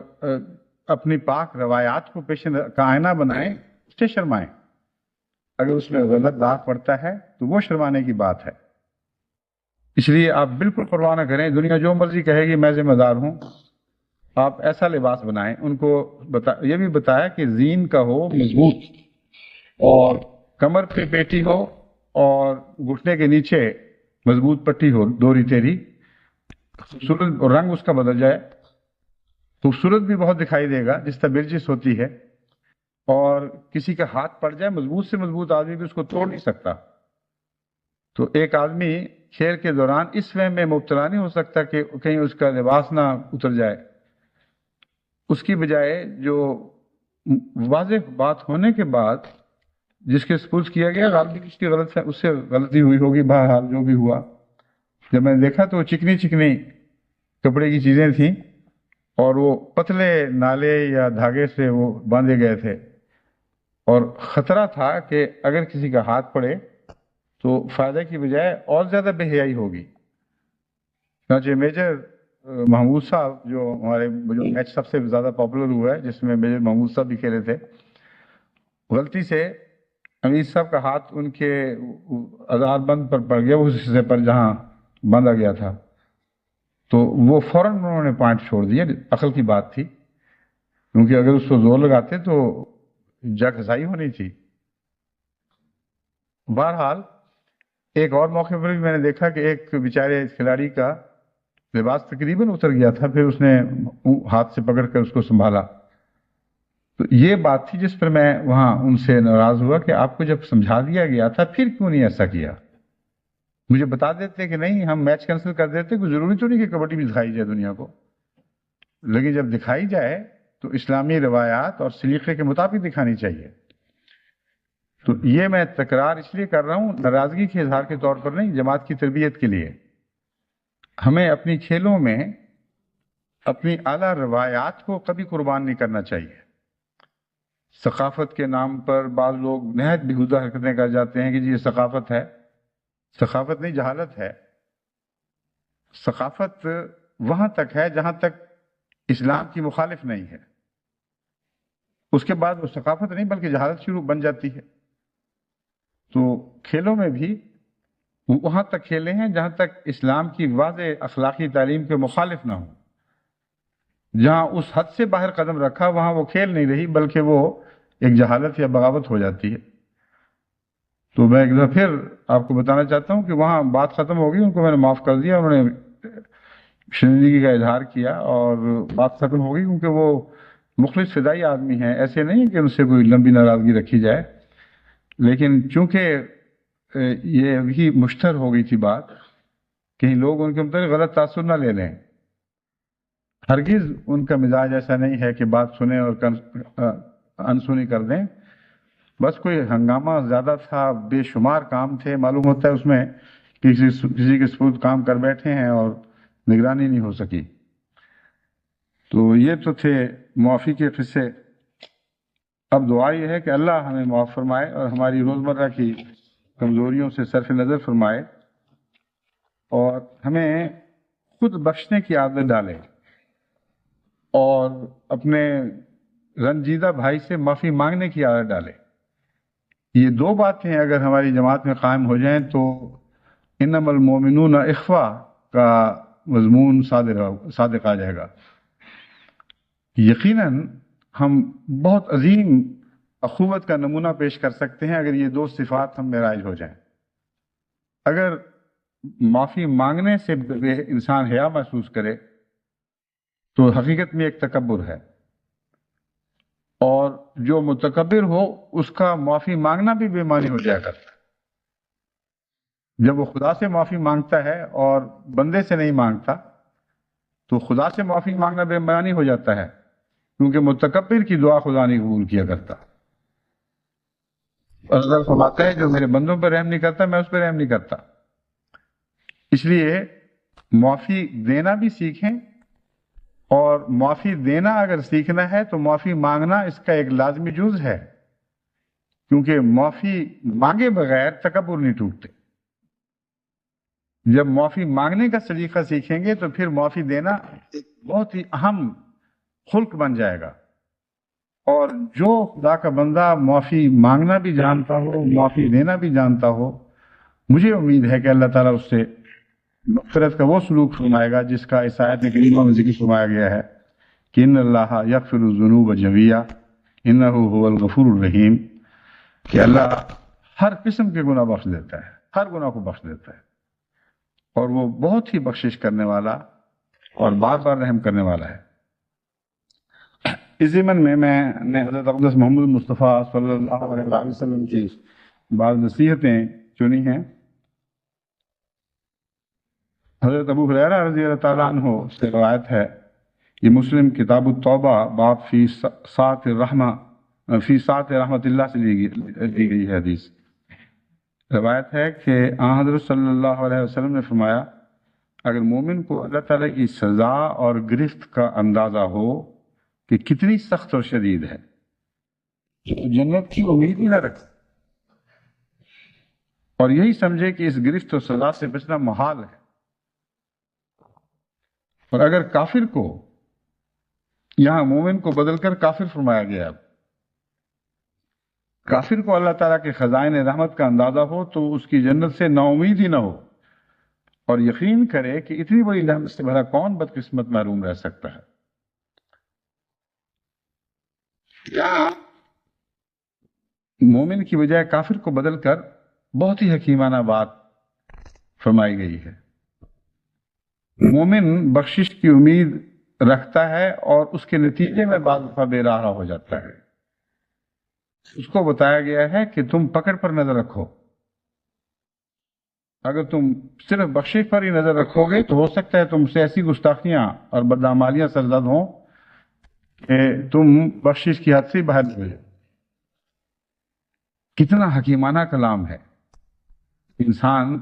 اپنی پاک روایات کو پیش کا آئینہ بنائیں، اس سے شرمائیں. اگر اس میں غلط داغ پڑتا ہے تو وہ شرمانے کی بات ہے. اس لیے آپ بالکل پرواہ نہ کریں، دنیا جو مرضی کہے گی میں ذمہ دار ہوں. آپ ایسا لباس بنائیں. ان کو یہ بھی بتایا کہ زین کا ہو مضبوط اور کمر پہ پیٹی ہو اور گھٹنے کے نیچے مضبوط پٹی ہو، دوری تیری، خوبصورت، اور رنگ اس کا بدل جائے، خوبصورت بھی بہت دکھائی دے گا جس طرح برجس ہوتی ہے. اور کسی کا ہاتھ پڑ جائے مضبوط سے مضبوط آدمی بھی اس کو توڑ نہیں سکتا. تو ایک آدمی کھیل کے دوران اس وہم میں مبتلا نہیں ہو سکتا کہ کہیں اس کا لباس نہ اتر جائے. اس کی بجائے جو واضح بات ہونے کے بعد جس کے سپوز کیا گیا غالباً اس کی اس سے غلطی ہوئی ہوگی، بہرحال جو بھی ہوا. جب میں نے دیکھا تو چکنی چکنی کپڑے کی چیزیں تھیں اور وہ پتلے نالے یا دھاگے سے وہ باندھے گئے تھے، اور خطرہ تھا کہ اگر کسی کا ہاتھ پڑے تو فائدہ کی بجائے اور زیادہ بے حیائی ہوگی. چنانچہ میجر محمود صاحب جو ہمارے میچ سب سے زیادہ پاپولر ہوا ہے جس میں میجر محمود صاحب بھی کھیلے تھے، غلطی سے امیر صاحب کا ہاتھ ان کے آزار بند پر پڑ گیا، اس حصے پر جہاں باندھا گیا تھا، تو وہ فوراً انہوں نے پوائنٹ چھوڑ دیا۔ عقل کی بات تھی، کیونکہ اگر اس کو زور لگاتے تو جا کھسائی ہونی تھی۔ بہرحال ایک اور موقع پر بھی میں نے دیکھا کہ ایک بیچارے کھلاڑی کا لباس تقریباً اتر گیا تھا، پھر اس نے ہاتھ سے پکڑ کر اس کو سنبھالا۔ تو یہ بات تھی جس پر میں وہاں ان سے ناراض ہوا کہ آپ کو جب سمجھا دیا گیا تھا پھر کیوں نہیں ایسا کیا؟ مجھے بتا دیتے کہ نہیں ہم میچ کینسل کر دیتے، کوئی ضروری تو نہیں کہ کبڈی بھی دکھائی جائے دنیا کو، لیکن جب دکھائی جائے تو اسلامی روایات اور سلیقے کے مطابق دکھانی چاہیے۔ تو یہ میں تکرار اس لیے کر رہا ہوں، ناراضگی کے اظہار کے طور پر نہیں، جماعت کی تربیت کے لیے۔ ہمیں اپنی کھیلوں میں اپنی اعلیٰ روایات کو کبھی قربان نہیں کرنا چاہیے۔ ثقافت کے نام پر بعض لوگ نہایت بیہودہ حرکتیں کر جاتے ہیں کہ جی یہ ثقافت ہے۔ ثقافت نہیں، جہالت ہے۔ ثقافت وہاں تک ہے جہاں تک اسلام کی مخالف نہیں ہے، اس کے بعد وہ ثقافت نہیں بلکہ جہالت شروع بن جاتی ہے۔ تو کھیلوں میں بھی وہاں تک کھیلے ہیں جہاں تک اسلام کی واضح اخلاقی تعلیم کے مخالف نہ ہو۔ جہاں اس حد سے باہر قدم رکھا وہاں وہ کھیل نہیں رہی بلکہ وہ ایک جہالت یا بغاوت ہو جاتی ہے۔ تو میں ایک دفعہ پھر آپ کو بتانا چاہتا ہوں کہ وہاں بات ختم ہو گئی، ان کو میں نے معاف کر دیا، انہوں نے شرمندگی کا اظہار کیا اور بات ختم ہو گئی، کیونکہ وہ مخلص فدائی آدمی ہیں، ایسے نہیں کہ ان سے کوئی لمبی ناراضگی رکھی جائے۔ لیکن چونکہ یہ بھی مشتہر ہو گئی تھی بات، کہیں لوگ ان کے متعلق غلط تاثر نہ لے لیں۔ ہرگز ان کا مزاج ایسا نہیں ہے کہ بات سنیں اور انسنی کر دیں۔ بس کوئی ہنگامہ زیادہ تھا، بے شمار کام تھے، معلوم ہوتا ہے اس میں کسی کے سپرد کام کر بیٹھے ہیں اور نگرانی نہیں ہو سکی۔ تو یہ تو تھے معافی کے قصے۔ اب دعا یہ ہے کہ اللہ ہمیں معاف فرمائے اور ہماری روزمرہ کی کمزوریوں سے صرف نظر فرمائے اور ہمیں خود بخشنے کی عادت ڈالے اور اپنے رنجیدہ بھائی سے معافی مانگنے کی عادت ڈالے۔ یہ دو باتیں اگر ہماری جماعت میں قائم ہو جائیں تو انما المومنون اخوہ کا مضمون صادق آ جائے گا۔ یقیناً ہم بہت عظیم اخوت کا نمونہ پیش کر سکتے ہیں اگر یہ دو صفات ہم میں رائج ہو جائیں۔ اگر معافی مانگنے سے انسان حیا محسوس کرے تو حقیقت میں ایک تکبر ہے، اور جو متکبر ہو اس کا معافی مانگنا بھی بے معنی ہو جایا کرتا ہے۔ جب وہ خدا سے معافی مانگتا ہے اور بندے سے نہیں مانگتا تو خدا سے معافی مانگنا بے معنی ہو جاتا ہے، کیونکہ متکبر کی دعا خدا نہیں قبول کیا کرتا۔ اور اللہ فرماتا ہے جو میرے بندوں پر رحم نہیں کرتا میں اس پر رحم نہیں کرتا۔ اس لیے معافی دینا بھی سیکھیں، اور معافی دینا اگر سیکھنا ہے تو معافی مانگنا اس کا ایک لازمی جز ہے، کیونکہ معافی مانگے بغیر تکبر نہیں ٹوٹتے۔ جب معافی مانگنے کا سلیقہ سیکھیں گے تو پھر معافی دینا ایک بہت ہی اہم خلق بن جائے گا۔ اور جو خدا کا بندہ معافی مانگنا بھی جانتا ہو، معافی دینا بھی جانتا ہو، مجھے امید ہے کہ اللہ تعالیٰ اس سے مغفرت کا وہ سلوک فرمائے گا جس کا اس آیت کریمہ میں ذکر فرمایا گیا ہے کہ ان اللہ یغفر الذنوب جميعا انہ هو الغفور الرحیم، کہ اللہ ہر قسم کے گناہ بخش دیتا ہے، ہر گناہ کو بخش دیتا ہے، اور وہ بہت ہی بخشش کرنے والا اور بار بار رحم کرنے والا ہے۔ اس ضمن میں نے حضرت اقدس محمد مصطفیٰ صلی اللہ علیہ وسلم کی بعض نصیحتیں چنی ہیں۔ حضرت ابو ہریرہ رضی اللہ تعالیٰ عنہ سے روایت ہے، یہ مسلم کتاب التوبہ باب فی ساعت رحمت اللہ سے لی گئی ہے حدیث۔ روایت ہے کہ آن حضرت صلی اللہ علیہ وسلم نے فرمایا، اگر مومن کو اللہ تعالیٰ کی سزا اور گرفت کا اندازہ ہو کہ کتنی سخت اور شدید ہے تو جنت کی امید ہی نہ رکھے، اور یہی سمجھے کہ اس گرفت اور سزا سے بچنا محال ہے۔ اور اگر کافر کو، یہاں مومن کو بدل کر کافر فرمایا گیا، کافر کو اللہ تعالیٰ کے خزائن رحمت کا اندازہ ہو تو اس کی جنت سے نا امید ہی نہ ہو، اور یقین کرے کہ اتنی بڑی رحمت سے بھلا کون بدقسمت محروم رہ سکتا ہے۔ یہاں مومن کی بجائے کافر کو بدل کر بہت ہی حکیمانہ بات فرمائی گئی ہے۔ مومن بخشش کی امید رکھتا ہے اور اس کے نتیجے میں بعض دفعہ بے راہ ہو جاتا ہے۔ اس کو بتایا گیا ہے کہ تم پکڑ پر نظر رکھو، اگر تم صرف بخشش پر ہی نظر رکھو گے تو ہو سکتا ہے تم سے ایسی گستاخیاں اور بدعمالیاں سرزد ہوں کہ تم بخشش کی حد سے باہر نکل جاؤ۔ کتنا حکیمانہ کلام ہے، انسان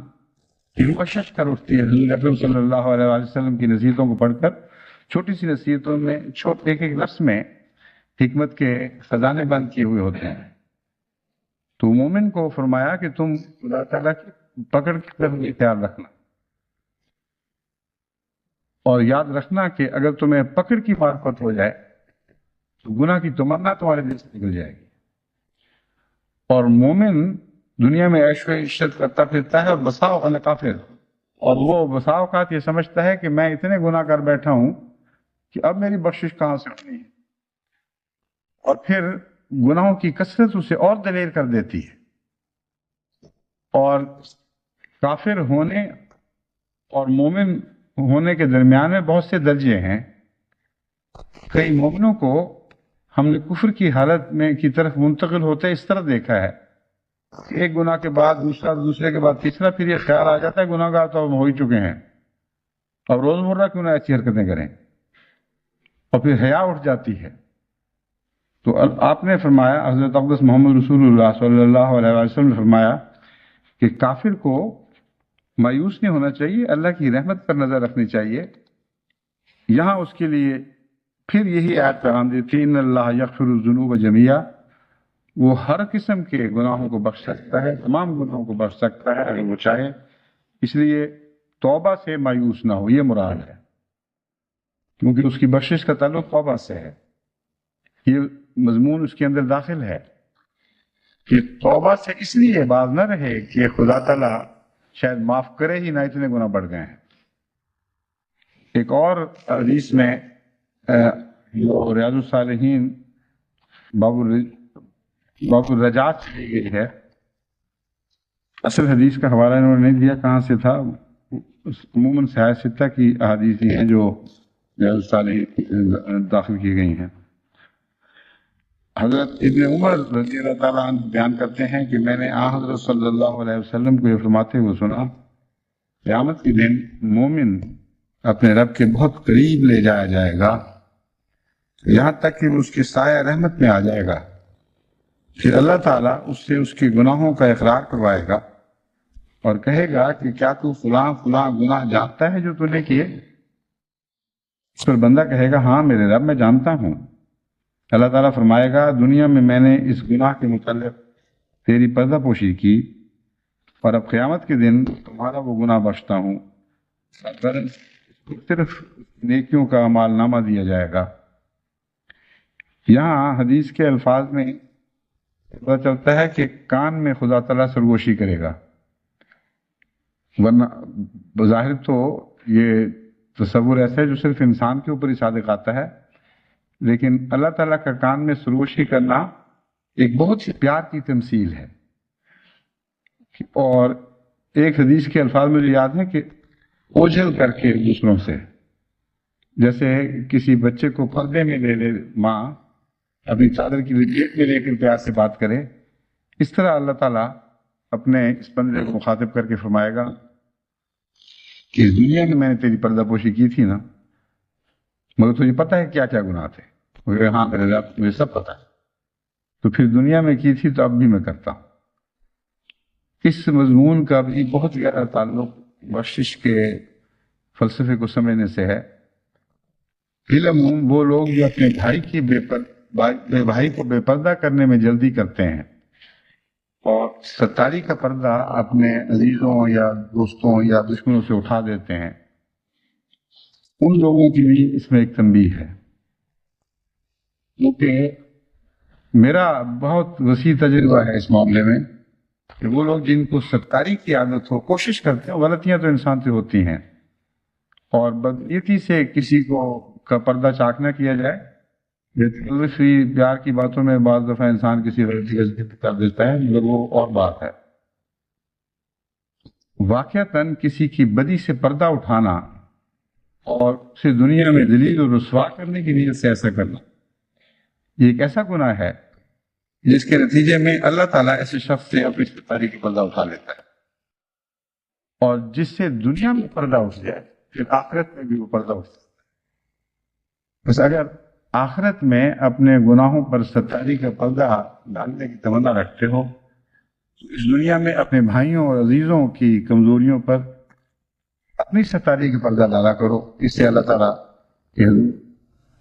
کی بخشش کر اٹھتی ہے۔ حضور اکرم صلی اللہ علیہ وسلم کی نصیحتوں کو پڑھ کر، چھوٹی سی نصیحتوں میں چھوٹے ایک لفظ میں حکمت کے خزانے بند کیے ہوئے ہوتے ہیں۔ تو مومن کو فرمایا کہ تم اللہ تعالیٰ کی پکڑ کی طرف خیال رکھنا، اور یاد رکھنا کہ اگر تمہیں پکڑ کی معرفت ہو جائے تو گناہ کی تمنا تمہارے دل سے نکل جائے گی۔ اور مومن دنیا میں عیش و عشرت کرتا پھرتا ہے، اور بسا اوقات کافر، اور وہ بسا اوقات یہ سمجھتا ہے کہ میں اتنے گناہ کر بیٹھا ہوں کہ اب میری بخشش کہاں سے ہونی ہے، اور پھر گناہوں کی کثرت اسے اور دلیر کر دیتی ہے۔ اور کافر ہونے اور مومن ہونے کے درمیان میں بہت سے درجے ہیں۔ کئی مومنوں کو ہم نے کفر کی حالت میں کی طرف منتقل ہوتے اس طرح دیکھا ہے، ایک گناہ کے بعد دوسرا، دوسرے کے بعد تیسرا، پھر یہ خیال آ جاتا ہے گناہ گار تو ہم ہو ہی چکے ہیں، اب روزمرہ کیوں نہ ایسی حرکتیں کریں، اور پھر حیا اٹھ جاتی ہے۔ تو آپ نے فرمایا، حضرت اقدس محمد رسول اللہ صلی اللہ علیہ وسلم نے فرمایا کہ کافر کو مایوس نہیں ہونا چاہیے، اللہ کی رحمت پر نظر رکھنی چاہیے۔ یہاں اس کے لیے پھر یہی آیت پیغام دیتی ہے، ان اللہ یغفر الذنوب جميعا، وہ ہر قسم کے گناہوں کو بخش سکتا ہے، تمام گناہوں کو بخش سکتا ہے اگر وہ چاہے، اس لیے توبہ سے مایوس نہ ہو، یہ مراد ہے، کیونکہ اس کی بخشش کا تعلق توبہ سے ہے۔ یہ مضمون اس کے اندر داخل ہے کہ توبہ سے اس لیے باز نہ رہے کہ خدا تعالیٰ شاید معاف کرے ہی نہ، اتنے گناہ بڑھ گئے ہیں۔ ایک اور حدیث میں جو ریاض الصالحین باب الرجعات سے لی گئی ہے، اصل حدیث کا حوالہ انہوں نے نہیں دیا کہاں سے تھا، عموماً صحیح ستہ کی احادیث ہیں جو ریاض الصالحین داخل کی گئی ہیں۔ حضرت ابن عمر رضی اللہ تعالیٰ عنہ بیان کرتے ہیں کہ میں نے حضرت صلی اللہ علیہ وسلم کو یہ فرماتے ہوئے سنا، قیامت کے دن مومن اپنے رب کے بہت قریب لے جایا جائے گا، یہاں تک کہ وہ اس کے سایہ رحمت میں آ جائے گا، پھر اللہ تعالیٰ اس سے اس کے گناہوں کا اقرار کروائے گا اور کہے گا کہ کیا تو فلاں فلاں گناہ جانتا ہے جو تو نے کیے؟ اس پر بندہ کہے گا ہاں میرے رب میں جانتا ہوں۔ اللہ تعالیٰ فرمائے گا دنیا میں میں نے اس گناہ کے متعلق تیری پردہ پوشی کی، اور اب قیامت کے دن تمہارا وہ گناہ بخشتا ہوں، اگر صرف نیکیوں کا اعمال نامہ دیا جائے گا۔ یہاں حدیث کے الفاظ میں پتہ چلتا ہے کہ کان میں خدا تعالیٰ سرگوشی کرے گا، ورنہ بظاہر تو یہ تصور ایسا ہے جو صرف انسان کے اوپر ہی صادق آتا ہے، لیکن اللہ تعالیٰ کا کان میں سرگوشی کرنا ایک بہت ہی پیار کی تمثیل ہے۔ اور ایک حدیث کے الفاظ مجھے یاد ہے کہ اوجھل کر کے دوسروں سے، جیسے کسی بچے کو پردے میں لے لے ماں، اپنی چادر کی لپیٹ میں لے کر پیار سے بات کرے، اس طرح اللہ تعالیٰ اپنے اس بندے کو مخاطب کر کے فرمائے گا کہ اس دنیا میں میں نے تیری پردہ پوشی کی تھی نا، مگر تجھے پتہ ہے کیا کیا گناہ تھے؟ ہاں میرے رب مجھے سب پتہ ہے، تو پھر دنیا میں کی تھی تو اب بھی میں کرتا ہوں۔ اس مضمون کا بھی بہت گہرا تعلق بخشش کے فلسفے کو سمجھنے سے ہے۔ علم وہ لوگ جو اپنے بھائی کو بے پردہ کرنے میں جلدی کرتے ہیں، اور ستاری کا پردہ اپنے عزیزوں یا دوستوں یا دشمنوں سے اٹھا دیتے ہیں، ان لوگوں کی بھی اس میں ایک تنبیہ ہے، کیونکہ میرا بہت وسیع تجربہ ہے اس معاملے میں کہ وہ لوگ جن کو ستاری کی عادت ہو کوشش کرتے ہیں، غلطیاں تو انسان سے ہوتی ہیں، اور بدنیتی سے کسی کو کا پردہ چاک نہ کیا جائے. یہ پیار کی باتوں میں بعض دفعہ انسان کسی غلطی کا ذکر کر دیتا ہے، مگر وہ اور بات ہے. واقعتاً کسی کی بدی سے پردہ اٹھانا اور اسے دنیا میں ذلیل و رسوا کرنے کی نیت سے ایسا کرنا، یہ ایک ایسا گناہ ہے جس کے نتیجے میں اللہ تعالیٰ ایسے شخص سے اپنی ستاری کی پردہ اٹھا لیتا ہے، اور جس سے دنیا میں پردہ اٹھ جائے پھر آخرت میں بھی وہ پردہ اٹھ جائے. بس اگر آخرت میں اپنے گناہوں پر ستاری کا پردہ ڈالنے کی تمنا رکھتے ہو تو اس دنیا میں اپنے بھائیوں اور عزیزوں کی کمزوریوں پر اپنی ستاری کا پردہ ڈالا کرو. اس سے اللہ تعالیٰ کے حضور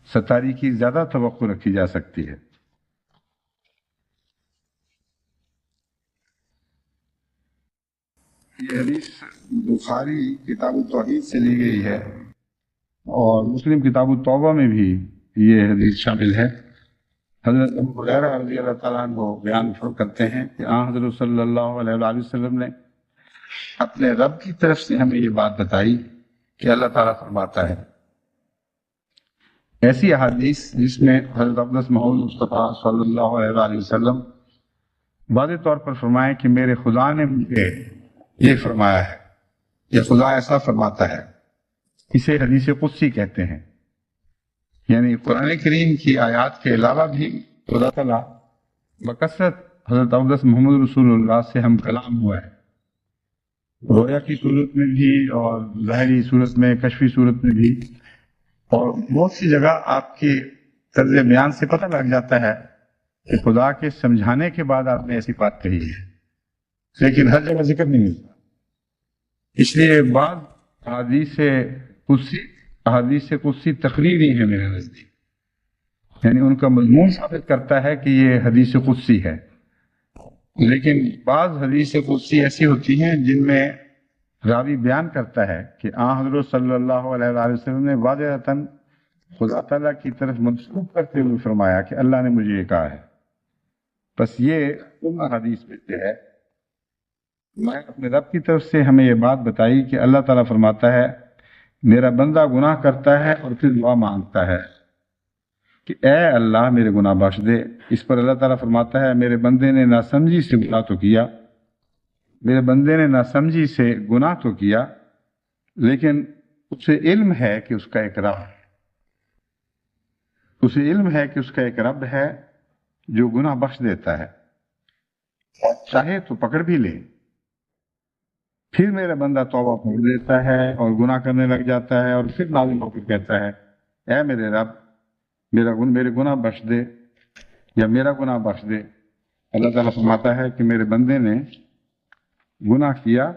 ستاری کی زیادہ توقع رکھی جا سکتی ہے. یہ حدیث بخاری کتاب التوحید سے لی گئی ہے، اور مسلم کتاب التوبہ میں بھی یہ حدیث شامل ہے. حضرت ابو ہریرہ رضی اللہ تعالیٰ عنہ بیان کرتے ہیں کہ حضرت صلی اللہ علیہ وآلہ وسلم نے اپنے رب کی طرف سے ہمیں یہ بات بتائی کہ اللہ تعالیٰ فرماتا ہے. ایسی احادیث جس میں حضرت اقدس محمد مصطفیٰ صلی اللہ علیہ وآلہ وسلم واضح طور پر فرمائے کہ میرے خدا نے مجھے یہ فرمایا ہے، یہ خدا ایسا فرماتا ہے. اسے حدیث قدسی کہتے ہیں. یعنی قرآن کریم کی آیات کے علاوہ بھی خدا تعالیٰ بکثرت حضرت اقدس محمد رسول اللہ سے ہم کلام ہوا ہے، رویا کی صورت میں بھی اور ظاہری صورت میں، کشفی صورت میں بھی، اور بہت سی جگہ آپ کی طرز بیان سے پتہ لگ جاتا ہے کہ خدا کے سمجھانے کے بعد آپ نے ایسی بات کہی ہے، لیکن ہر جگہ ذکر نہیں ملتا. اس لیے بعض احادیث قدسی تقریری ہیں میرے نزدیک، یعنی ان کا مضمون ثابت کرتا ہے کہ یہ حدیث قدسی ہے. لیکن بعض حدیث قدسی ایسی ہوتی ہیں جن میں راوی بیان کرتا ہے کہ حضرت صلی اللہ علیہ وآلہ وسلم نے واضحتاً خدا تعالیٰ کی طرف منسوب کرتے ہوئے فرمایا کہ اللہ نے مجھے یہ کہا ہے. بس یہ ان حدیث میں سے ہے. میں اپنے رب کی طرف سے ہمیں یہ بات بتائی کہ اللہ تعالیٰ فرماتا ہے میرا بندہ گناہ کرتا ہے اور پھر دعا مانگتا ہے کہ اے اللہ میرے گناہ بخش دے. اس پر اللہ تعالیٰ فرماتا ہے میرے بندے نے ناسمجھی سے گناہ تو کیا، میرے بندے نے ناسمجھی سے گناہ تو کیا، لیکن اسے علم ہے کہ اس کا ایک رب ہے، اسے علم ہے کہ اس کا ایک رب ہے جو گناہ بخش دیتا ہے، چاہے تو پکڑ بھی لے. پھر میرا بندہ توبہ پکڑ دیتا ہے اور گناہ کرنے لگ جاتا ہے، اور پھر نازل ہو کر کہتا ہے اے میرے رب میرے گناہ بخش دے یا میرا گناہ بخش دے. اللہ تعالیٰ فرماتا ہے کہ میرے بندے نے گناہ کیا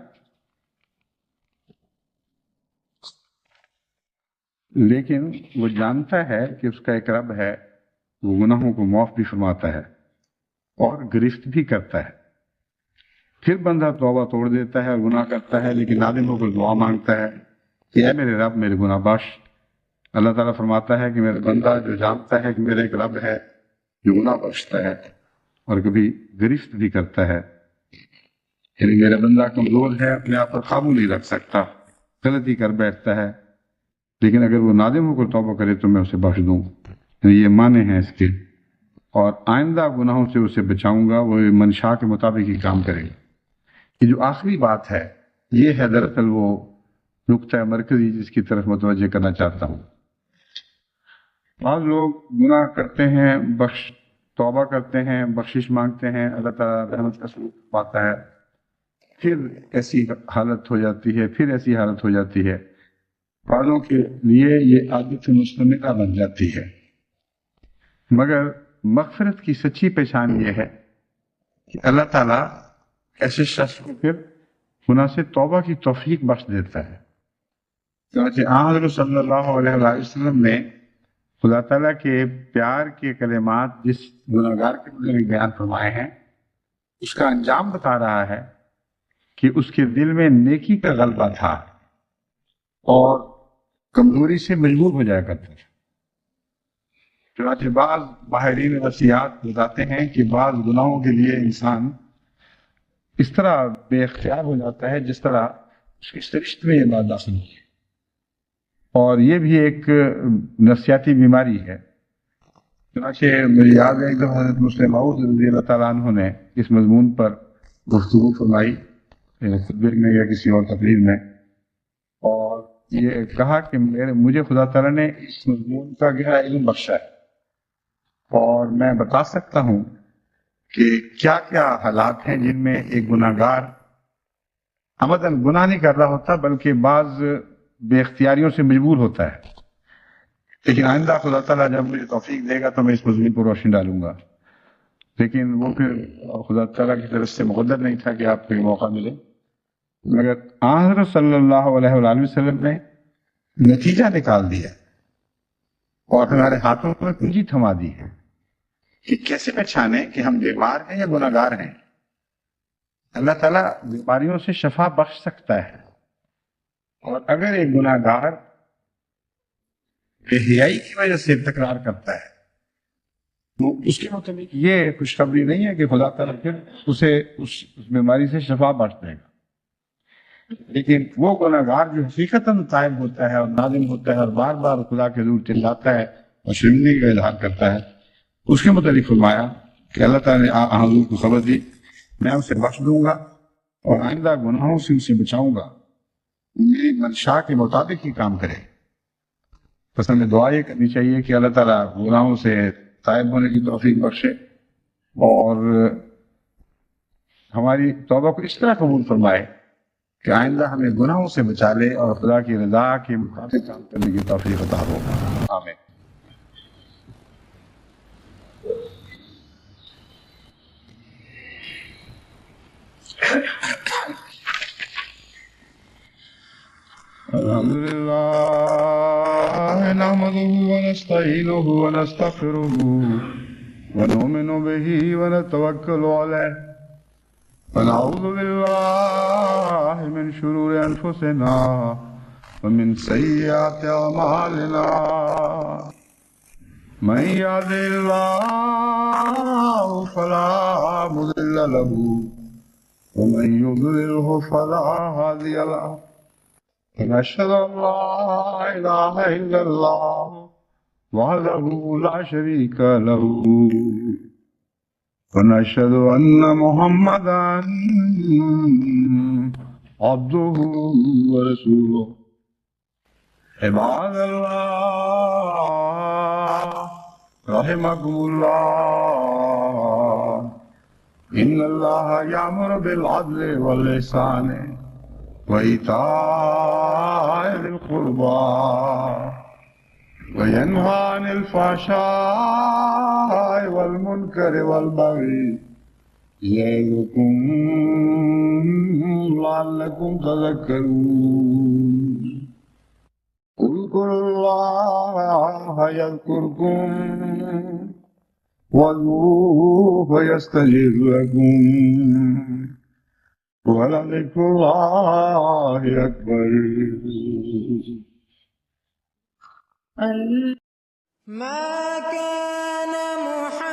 لیکن وہ جانتا ہے کہ اس کا ایک رب ہے، وہ گناہوں کو معاف بھی فرماتا ہے اور گرفت بھی کرتا ہے. پھر بندہ توبہ توڑ دیتا ہے اور گناہ کرتا ہے، لیکن نادم ہو کر دعا مانگتا ہے کہ اے میرے رب میرے گناہ بخش. اللہ تعالیٰ فرماتا ہے کہ میرا بندہ جو جانتا ہے کہ میرا ایک رب ہے جو گناہ بخشتا ہے اور کبھی گرفت بھی کرتا ہے، یعنی میرا بندہ کمزور ہے، اپنے آپ پر قابو نہیں رکھ سکتا، غلطی کر بیٹھتا ہے، لیکن اگر وہ نادم ہو کر توبہ کرے تو میں اسے بخش دوں. یہ معنی ہیں اس کے، اور آئندہ گناہوں سے اسے بچاؤں گا، وہ منشا کے مطابق ہی کام کرے گا. یہ جو آخری بات ہے یہ ہے دراصل وہ نقطہ مرکزی جس کی طرف متوجہ کرنا چاہتا ہوں. بعض لوگ گناہ کرتے ہیں، توبہ کرتے ہیں، بخشش مانگتے ہیں، اللہ تعالیٰ رحمت کا سلوک پاتا ہے، پھر ایسی حالت ہو جاتی ہے، پھر ایسی حالت ہو جاتی ہے. بعضوں کے لیے یہ عادت مستمرہ بن جاتی ہے. مگر مغفرت کی سچی پہچان یہ ہے کہ اللہ تعالیٰ ایسے شخص کو پھر گناہ سے توبہ کی توفیق بخش دیتا ہے. چنانچہ حضرت صلی اللہ علیہ وآلہ وسلم نے خدا تعالیٰ کے پیار کے کلمات جس گناہگار کے بارے میں بیان فرمائے ہیں اس کا انجام بتا رہا ہے کہ اس کے دل میں نیکی کا غلبہ تھا اور کمزوری سے مجبور ہو جایا کرتا تھا. چنانچہ بعض ماہرین نفسیات بتاتے ہیں کہ بعض گناہوں کے لیے انسان اس طرح بے اختیار ہو جاتا ہے جس طرح اس کے سرشت میں یہ بات داخل ہوئی ہے، اور یہ بھی ایک نفسیاتی بیماری ہے۔ چنانچہ مجھے یاد ہے ایک دفعہ حضرت مسلم موعود رضی اللہ تعالیٰ عنہ نے اس مضمون پر گفتگو فرمائی خطبے میں یا کسی اور تقریر میں، اور یہ کہا کہ مجھے خدا تعالیٰ نے اس مضمون کا گہرا علم بخشا ہے، اور میں بتا سکتا ہوں کہ کیا کیا حالات ہیں جن میں ایک گناہ گار عمداً گناہ نہیں کر رہا ہوتا بلکہ بعض بے اختیاریوں سے مجبور ہوتا ہے، لیکن آئندہ خدا تعالیٰ جب مجھے توفیق دے گا تو میں اس مضمون پر روشنی ڈالوں گا، لیکن وہ پھر خدا تعالیٰ کی طرف سے مقدر نہیں تھا کہ آپ کو یہ موقع ملے، مگر حضرت صلی اللہ علیہ وآلہ وسلم نے نتیجہ نکال دیا اور ہمارے ہاتھوں میں کنجی تھما دی ہے کہ کیسے پہچانے کہ ہم بیمار ہیں یا گناہ گار ہیں۔ اللہ تعالیٰ بیماریوں سے شفا بخش سکتا ہے، اور اگر ایک گناہ گار بے حیائی کی وجہ سے تکرار کرتا ہے تو اس کے متعلق یہ خوشخبری نہیں ہے کہ خدا تعالیٰ پھر اسے اس بیماری سے شفا بخش دے گا، لیکن وہ گناہ گار جو حقیقتاً تائب ہوتا ہے اور نادم ہوتا ہے اور بار بار خدا کے حضور چلاتا ہے اور شرمندگی کا اظہار کرتا ہے، اس کے متعلق فرمایا کہ اللہ تعالیٰ نے حضور کو خبر دی میں اسے بخش دوں گا اور آئندہ گناہوں سے اسے بچاؤں گا، میری منشا کے مطابق ہی کام کرے۔ بس ہمیں دعا یہ کرنی چاہیے کہ اللہ تعالیٰ گناہوں سے تائب ہونے کی توفیق بخشے اور ہماری توبہ کو اس طرح قبول فرمائے کہ آئندہ ہمیں گناہوں سے بچا لے اور خدا کی رضا کے مطابق کام کرنے کی توفیق عطا ہو۔ آمین۔ الحمد لله نحمده ونستعينه ونستغفره ونؤمن به ونتوكل عليه ونعوذ بالله من شرور أنفسنا ومن سيئات أعمالنا من يهده الله فلا مضل له ومن يضلله فلا هادي له ونشهد أن لا إله إلا الله وحده لا شريك له ونشهد أن محمدا عبده ورسوله عباد الله رحمكم الله إن الله يأمر بالعدل والإحسان وإيتاء ذي القربى وينهى عن الفحشاء والمنكر والبغي يعظكم لعلكم تذكرون اذكروا الله يذكركم وادعوه يستجب لكم ولذكر الله أكبر۔ ما كان محمد